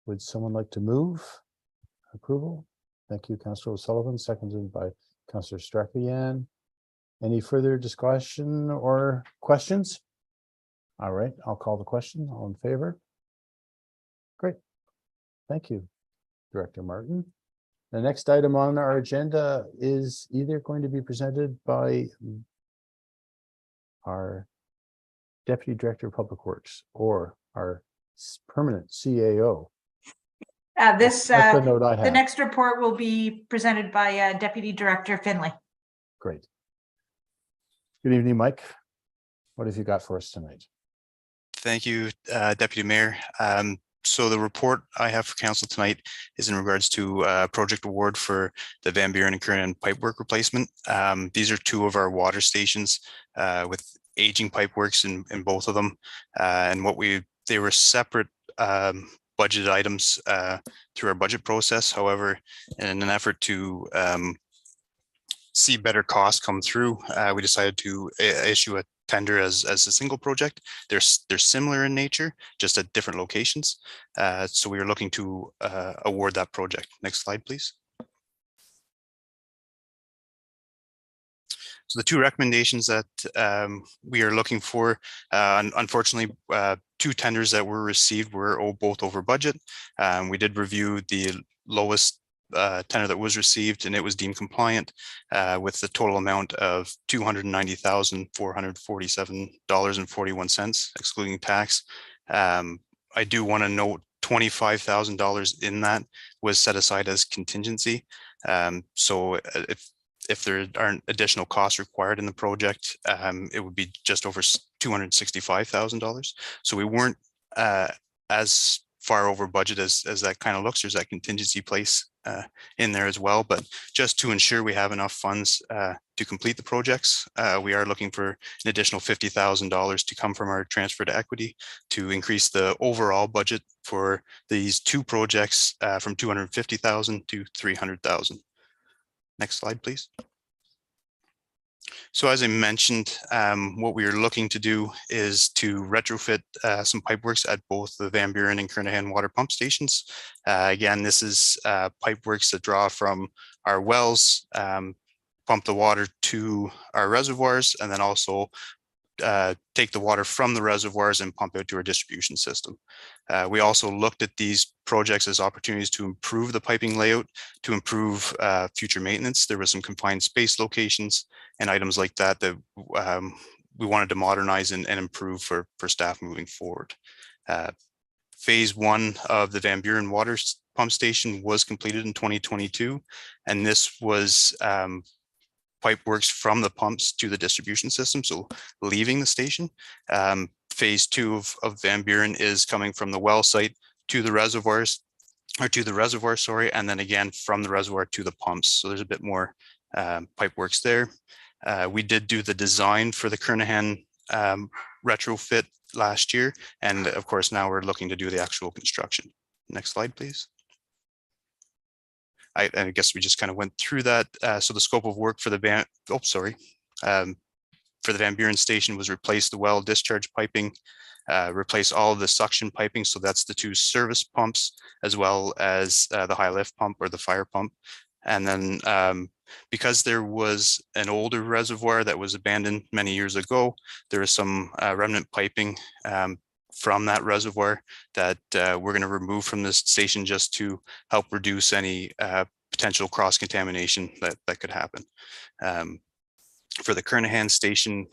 Would someone like to move approval? Thank you, Councillor O'Sullivan, seconded by Councillor Strakian. Any further discussion or questions? All right, I'll call the question. All in favor? Great. Thank you, Director Martin. The next item on our agenda is either going to be presented by our Deputy Director of Public Works or our permanent CAO. That's the note I have. The next report will be presented by Deputy Director Finley. Great. Good evening, Mike. What have you got for us tonight? Thank you, Deputy Mayor. So the report I have for council tonight is in regards to project award for the Van Buren and Kiernan pipework replacement. These are two of our water stations with aging pipeworks in both of them. And they were separate budget items through our budget process. However, in an effort to see better costs come through, we decided to issue a tender as a single project. They're similar in nature, just at different locations. So we are looking to award that project. Next slide, please. So the two recommendations that we are looking for, unfortunately, two tenders that were received were both over budget. We did review the lowest tender that was received, and it was deemed compliant with the total amount of $290,447.41, excluding tax. I do want to note $25,000 in that was set aside as contingency. So if there aren't additional costs required in the project, it would be just over $265,000. So we weren't as far over budget as that kind of looks. There's that contingency place in there as well. But just to ensure we have enough funds to complete the projects, we are looking for an additional $50,000 to come from our transfer to equity to increase the overall budget for these two projects from $250,000 to $300,000. Next slide, please. So as I mentioned, what we are looking to do is to retrofit some pipeworks at both the Van Buren and Kernahan water pump stations. Again, this is pipeworks that draw from our wells, pump the water to our reservoirs, and then also take the water from the reservoirs and pump out to our distribution system. We also looked at these projects as opportunities to improve the piping layout, to improve future maintenance. There was some confined space locations and items like that that we wanted to modernize and improve for staff moving forward. Phase 1 of the Van Buren water pump station was completed in 2022, and this was pipe works from the pumps to the distribution system, so leaving the station. Phase 2 of Van Buren is coming from the well site to the reservoirs, or to the reservoir, sorry, and then again from the reservoir to the pumps. So there's a bit more pipe works there. We did do the design for the Kernahan retrofit last year, and of course now we're looking to do the actual construction. Next slide, please. I guess we just kind of went through that. So the scope of work for the Van Buren station was replace the well discharge piping, replace all of the suction piping. So that's the two service pumps, as well as the high lift pump or the fire pump. And then because there was an older reservoir that was abandoned many years ago, there is some remnant piping from that reservoir that we're going to remove from this station just to help reduce any potential cross-contamination that could happen. For the Kernahan station,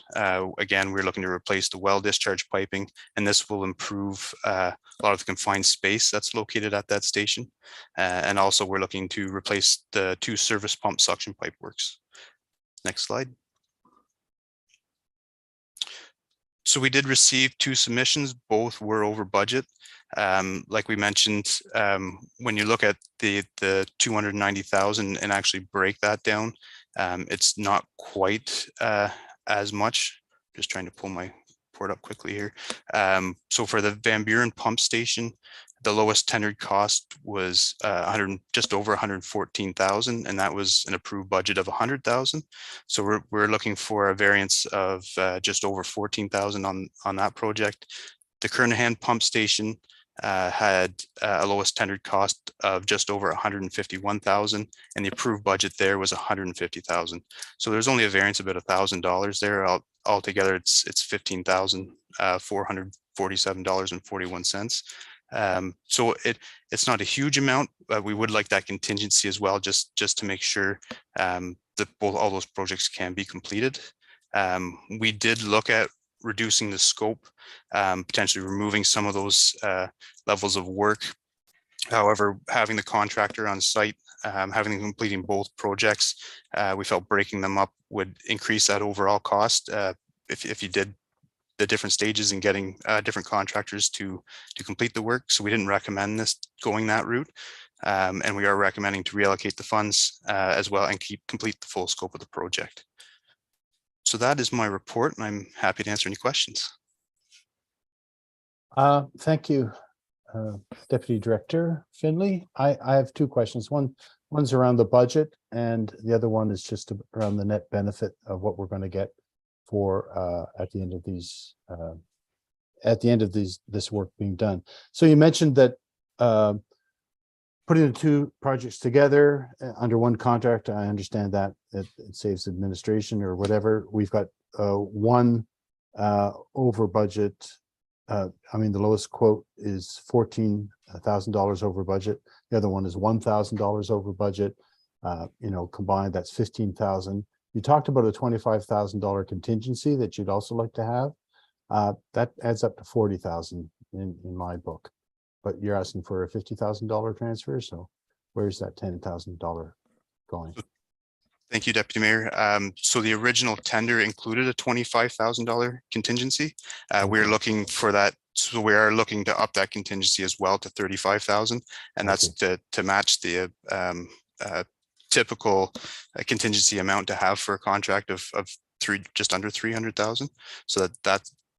again, we're looking to replace the well discharge piping, and this will improve a lot of the confined space that's located at that station. And also we're looking to replace the two service pump suction pipe works. Next slide. So we did receive two submissions, both were over budget. Like we mentioned, when you look at the 290,000 and actually break that down, it's not quite as much. Just trying to pull my report up quickly here. So for the Van Buren pump station, the lowest tendered cost was just over 114,000, and that was an approved budget of 100,000. So we're looking for a variance of just over 14,000 on that project. The Kernahan pump station had a lowest tendered cost of just over 151,000, and the approved budget there was 150,000. So there's only a variance of about $1,000 there. Altogether, it's $15,447.41. So it's not a huge amount, but we would like that contingency as well, just to make sure that all those projects can be completed. We did look at reducing the scope, potentially removing some of those levels of work. However, having the contractor on site, having them completing both projects, we felt breaking them up would increase that overall cost if you did the different stages and getting different contractors to complete the work. So we didn't recommend this going that route. And we are recommending to reallocate the funds as well and complete the full scope of the project. So that is my report, and I'm happy to answer any questions. Thank you, Deputy Director Finley. I have two questions. One's around the budget, and the other one is just around the net benefit of what we're going to get for at the end of this work being done. So you mentioned that putting the two projects together under one contract, I understand that it saves administration or whatever. We've got one over budget. I mean, the lowest quote is $14,000 over budget. The other one is $1,000 over budget. Combined, that's $15,000. You talked about a $25,000 contingency that you'd also like to have. That adds up to $40,000 in my book. But you're asking for a $50,000 transfer. So where's that $10,000 going? Thank you, Deputy Mayor. So the original tender included a $25,000 contingency. We're looking for that so we are looking to up that contingency as well to 35,000, and that's to match the typical contingency amount to have for a contract of just under 300,000. So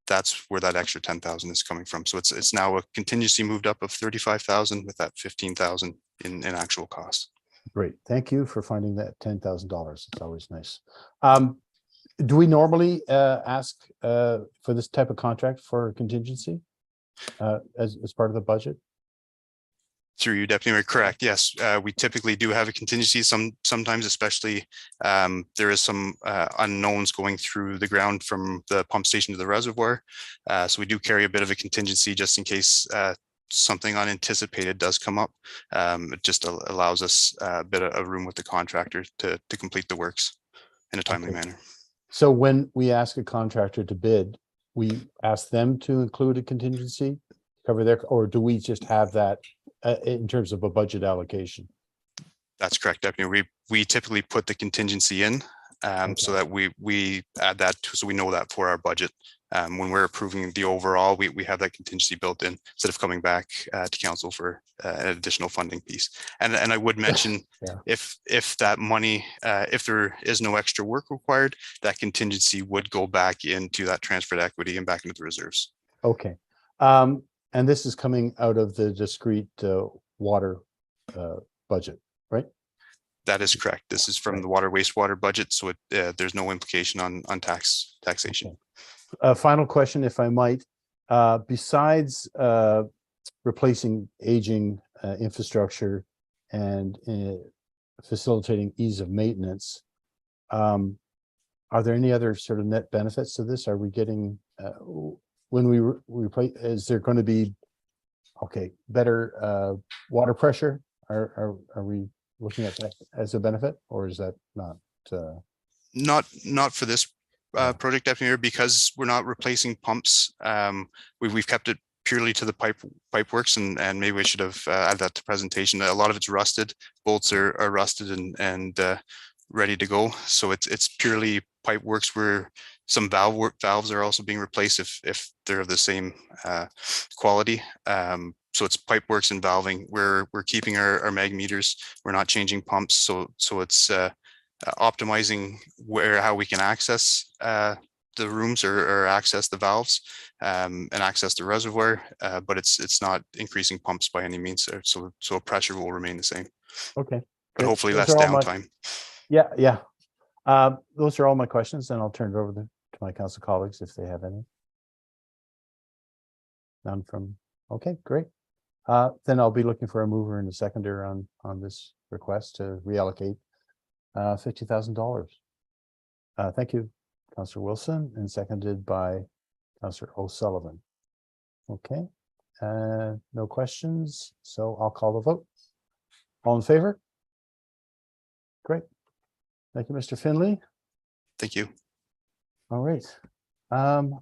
that's where that extra 10,000 is coming from. So it's now a contingency moved up of 35,000 with that 15,000 in actual cost. Great. Thank you for finding that $10,000. It's always nice. Do we normally ask for this type of contract for contingency as part of the budget? Through you, Deputy Mayor, correct. Yes, we typically do have a contingency. Sometimes, especially there is some unknowns going through the ground from the pump station to the reservoir. So we do carry a bit of a contingency just in case something unanticipated does come up. It just allows us a bit of room with the contractor to complete the works in a timely manner. So when we ask a contractor to bid, we ask them to include a contingency, cover their, or do we just have that in terms of a budget allocation? That's correct, Deputy. We typically put the contingency in so that we add that so we know that for our budget. When we're approving the overall, we have that contingency built in instead of coming back to council for an additional funding piece. And I would mention if that money, if there is no extra work required, that contingency would go back into that transferred equity and back into the reserves. Okay. And this is coming out of the discrete water budget, right? That is correct. This is from the water wastewater budget, so there's no implication on taxation. Okay. Final question, if I might. Besides replacing aging infrastructure and facilitating ease of maintenance, are there any other sort of net benefits to this? Are we getting when we replace? Is there going to be better water pressure? Are we looking at that as a benefit, or is that not? Not for this project, Deputy Mayor, because we're not replacing pumps. We've kept it purely to the pipe works, and maybe we should have added that to presentation. A lot of it's rusted. Bolts are rusted and ready to go. So it's purely pipe works where some valves are also being replaced if they're of the same quality. So it's pipe works and valving. We're keeping our mag meters. We're not changing pumps. So it's optimizing how we can access the rooms or access the valves and access the reservoir, but it's not increasing pumps by any means. So pressure will remain the same. Okay. But hopefully less downtime. Yeah. Those are all my questions, and I'll turn it over to my council colleagues if they have any. None from. Okay, great. Then I'll be looking for a mover and a seconder on this request to reallocate $50,000. Thank you, Councillor Wilson, and seconded by Councillor O'Sullivan. Okay, no questions, so I'll call the vote. All in favor? Great. Thank you, Mr. Finley. Thank you. All right.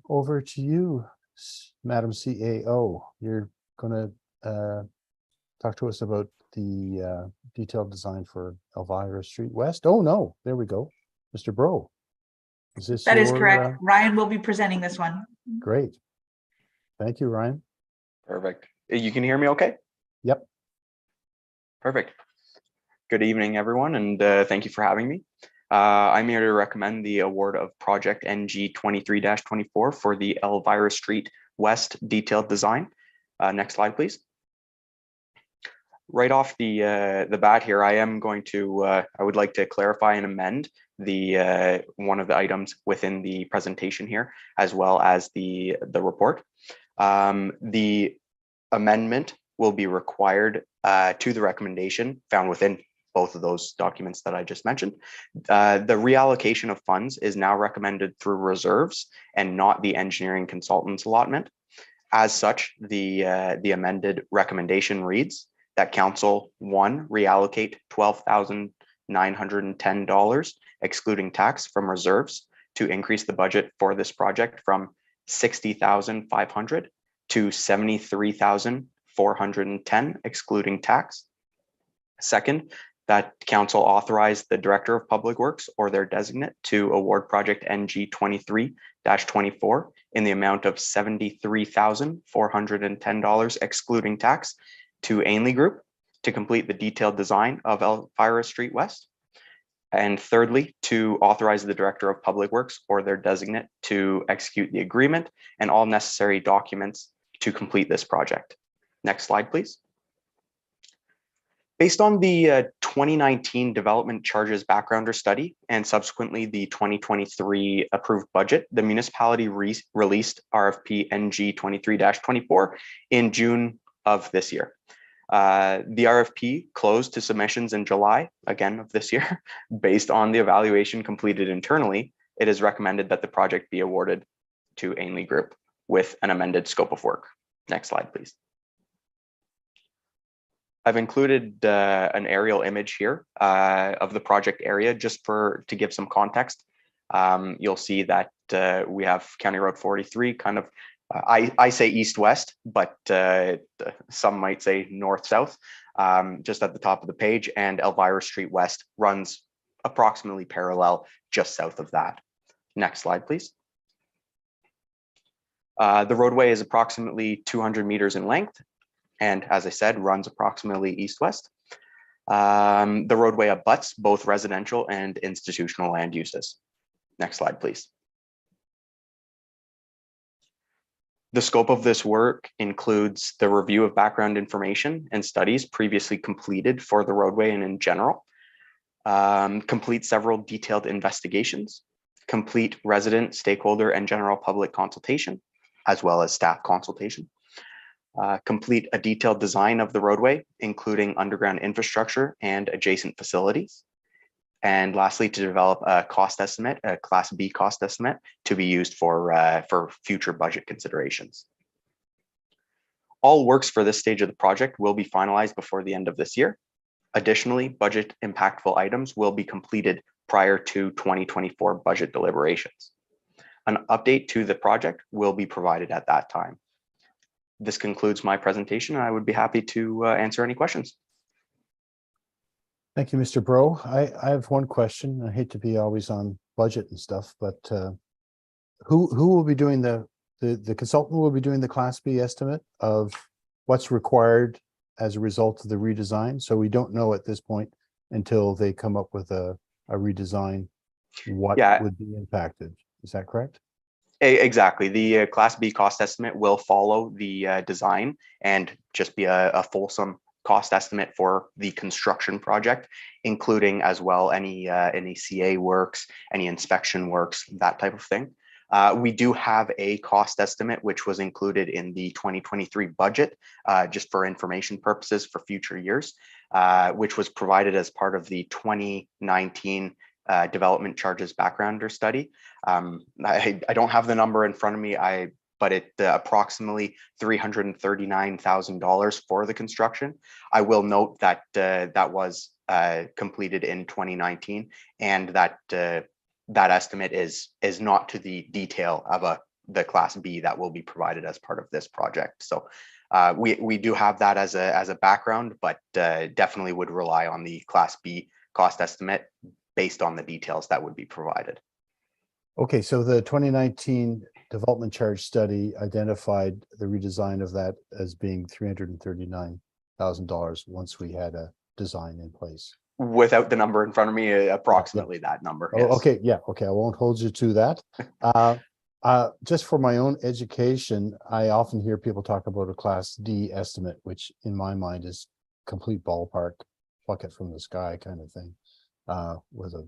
Over to you, Madam CAO. You're going to talk to us about the detailed design for Elvira Street West. Oh, no, there we go. Mr. Bro. Is this That is correct. Ryan will be presenting this one. Great. Thank you, Ryan. Perfect. You can hear me okay? Yep. Perfect. Good evening, everyone, and thank you for having me. I'm here to recommend the award of project NG 23-24 for the Elvira Street West detailed design. Next slide, please. Right off the bat here, I would like to clarify and amend the one of the items within the presentation here, as well as the report. The amendment will be required to the recommendation found within both of those documents that I just mentioned. The reallocation of funds is now recommended through reserves and not the engineering consultant's allotment. As such, the amended recommendation reads that Council 1 reallocate $12,910 excluding tax from reserves to increase the budget for this project from $60,500 to $73,410 excluding tax. Second, that council authorize the Director of Public Works or their designate to award project NG 23-24 in the amount of $73,410 excluding tax to Ainley Group to complete the detailed design of Elvira Street West. And thirdly, to authorize the Director of Public Works or their designate to execute the agreement and all necessary documents to complete this project. Next slide, please. Based on the 2019 development charges backgrounder study and subsequently the 2023 approved budget, the municipality released RFP NG 23-24 in June of this year. The RFP closed to submissions in July, again of this year. Based on the evaluation completed internally, it is recommended that the project be awarded to Ainley Group with an amended scope of work. Next slide, please. I've included an aerial image here of the project area just to give some context. You'll see that we have County Road 43 kind of, I say east-west, but some might say north-south, just at the top of the page, and Elvira Street West runs approximately parallel just south of that. Next slide, please. The roadway is approximately 200 meters in length, and as I said, runs approximately east-west. The roadway abuts both residential and institutional land uses. Next slide, please. The scope of this work includes the review of background information and studies previously completed for the roadway and in general, complete several detailed investigations, complete resident, stakeholder, and general public consultation, as well as staff consultation, complete a detailed design of the roadway, including underground infrastructure and adjacent facilities. And lastly, to develop a cost estimate, a Class B cost estimate to be used for future budget considerations. All works for this stage of the project will be finalized before the end of this year. Additionally, budget impactful items will be completed prior to 2024 budget deliberations. An update to the project will be provided at that time. This concludes my presentation. I would be happy to answer any questions. Thank you, Mr. Bro. I have one question. I hate to be always on budget and stuff, but who will be doing the consultant will be doing the Class B estimate of what's required as a result of the redesign? So we don't know at this point until they come up with a redesign what would be impacted. Is that correct? Exactly. The Class B cost estimate will follow the design and just be a fulsome cost estimate for the construction project, including as well any CA works, any inspection works, that type of thing. We do have a cost estimate which was included in the 2023 budget, just for information purposes for future years, which was provided as part of the 2019 development charges backgrounder study. I don't have the number in front of me, but it approximately $339,000 for the construction. I will note that that was completed in 2019, and that that estimate is not to the detail of the Class B that will be provided as part of this project. So we do have that as a background, but definitely would rely on the Class B cost estimate based on the details that would be provided. Okay, so the 2019 development charge study identified the redesign of that as being $339,000 once we had a design in place. Without the number in front of me, approximately that number. Oh, yes. okay, yeah, okay, I won't hold you to that. Just for my own education, I often hear people talk about a Class D estimate, which in my mind is complete ballpark, pluck it from the sky kind of thing, with a,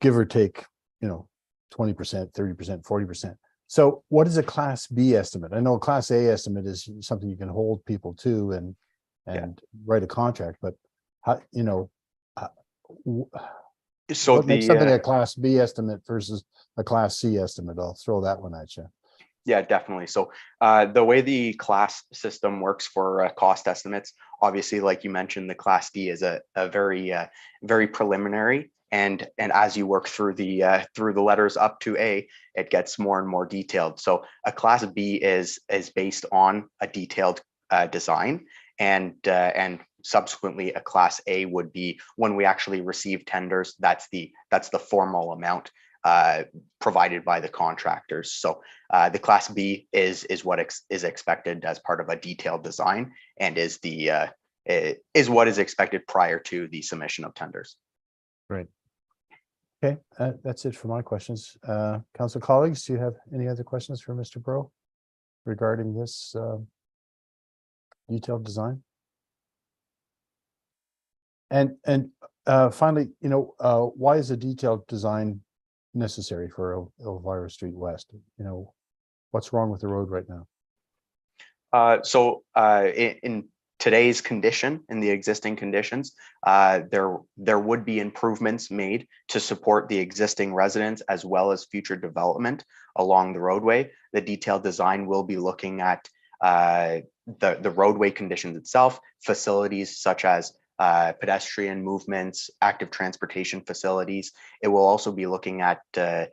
give or take, 20%, 30%, 40%. So what is a Class B estimate? I know a Class A estimate is something you can hold people to and write a contract, but how, so what makes something a Class B estimate versus a Class C estimate? I'll throw that one at you. Yeah, definitely. So the way the class system works for cost estimates, obviously, like you mentioned, the Class D is a very preliminary. And as you work through the letters up to A, it gets more and more detailed. So a Class B is based on a detailed design and subsequently a Class A would be when we actually receive tenders. That's the formal amount provided by the contractors. So the Class B is what is expected as part of a detailed design, and is what is expected prior to the submission of tenders. Great. Okay, that's it for my questions. Council colleagues, do you have any other questions for Mr. Bro regarding this detailed design? And finally, why is a detailed design necessary for Elvira Street West? What's wrong with the road right now? In today's condition, in the existing conditions, there would be improvements made to support the existing residents as well as future development along the roadway. The detailed design will be looking at the roadway conditions itself, facilities such as pedestrian movements, active transportation facilities. It will also be looking at the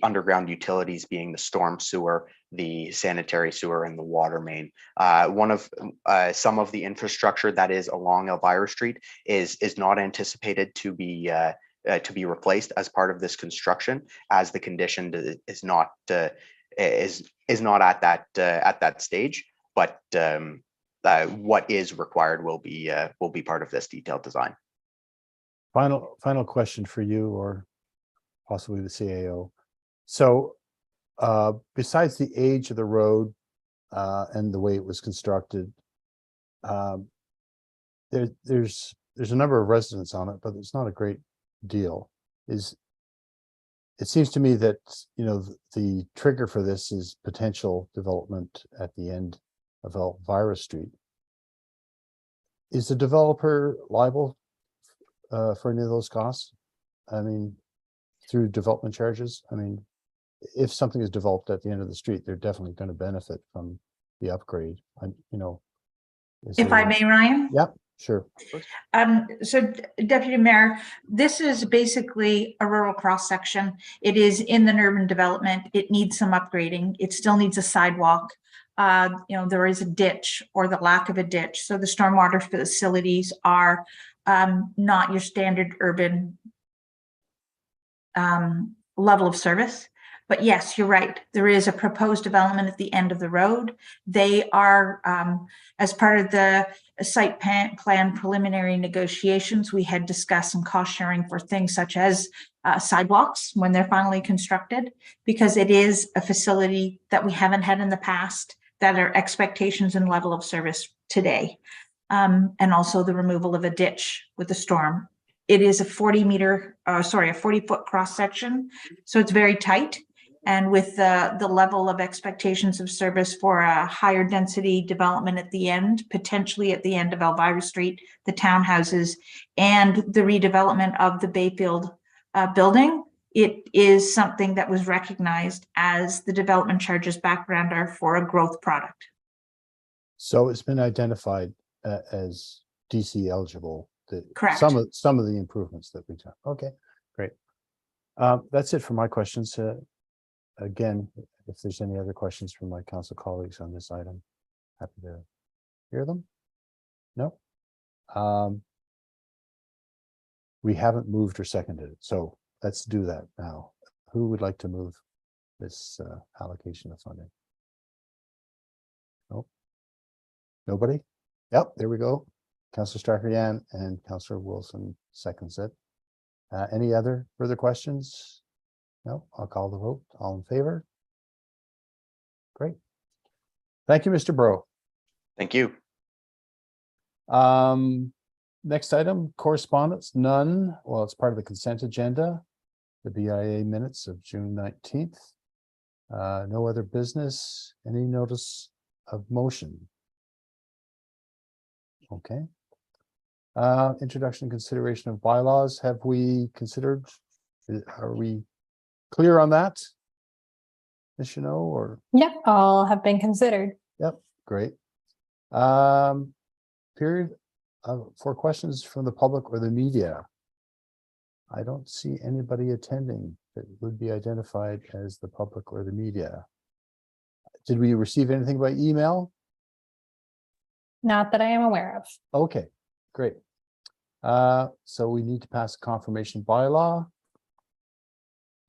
underground utilities, being the storm sewer, the sanitary sewer, and the water main. Some of the infrastructure that is along Elvira Street is not anticipated to be replaced as part of this construction, as the condition is not at that stage. But what is required will be part of this detailed design. Final question for you, or possibly the CAO. So besides the age of the road and the way it was constructed, there's a number of residents on it, but it's not a great deal. It seems to me that the trigger for this is potential development at the end of Elvira Street. Is the developer liable for any of those costs? I mean, through development charges? I mean, if something is developed at the end of the street, they're definitely going to benefit from the upgrade. If I may, Ryan? Yep, sure. So Deputy Mayor, this is basically a rural cross section. It is in an urban development. It needs some upgrading. It still needs a sidewalk. There is a ditch, or the lack of a ditch. So the stormwater facilities are not your standard urban level of service. But yes, you're right. There is a proposed development at the end of the road. They are, as part of the site plan preliminary negotiations, we had discussed some cost sharing for things such as sidewalks when they're finally constructed, because it is a facility that we haven't had in the past, that are expectations and level of service today. And also the removal of a ditch with the storm. It is a 40-foot cross section. So it's very tight. And with the level of expectations of service for a higher density development at the end, potentially at the end of Elvira Street, the townhouses, and the redevelopment of the Bayfield building, it is something that was recognized as the development charges background are for a growth product. So it's been identified as DC eligible. Correct. Some of the improvements that we've done. Okay, great. That's it for my questions. Again, if there's any other questions from my council colleagues on this item, happy to hear them. No? We haven't moved or seconded it, so let's do that now. Who would like to move this allocation of funding? Nope. Nobody? Yep, there we go. Councillor Stracher-Yan and Councillor Wilson seconds it. Any other further questions? No, I'll call the vote. All in favor? Great. Thank you, Mr. Bro. Thank you. Next item, correspondence, none. Well, it's part of the consent agenda. The BIA minutes of June 19th. No other business. Any notice of motion? Okay. Introduction and consideration of bylaws. Have we considered, are we clear on that? Ms. Chanot, or? Yep, all have been considered. Yep, great. Period for questions from the public or the media. I don't see anybody attending that would be identified as the public or the media. Did we receive anything by email? Not that I am aware of. Okay, great. So we need to pass a confirmation bylaw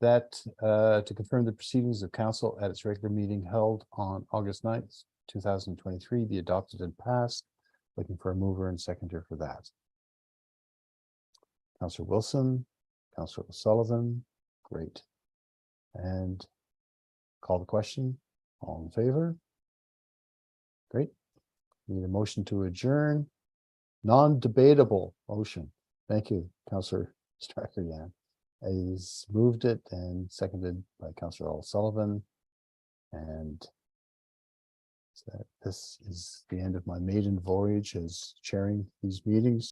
that to confirm the proceedings of council at its regular meeting held on August 9th, 2023, be adopted and passed. Looking for a mover and seconder for that. Councillor Wilson, Councillor O'Sullivan, great. And call the question. All in favor? Great. Need a motion to adjourn. Non-debatable motion. Thank you, Councillor Straker-Yan. He's moved it and seconded by Councillor O'Sullivan. And so this is the end of my maiden voyage as chairing these meetings.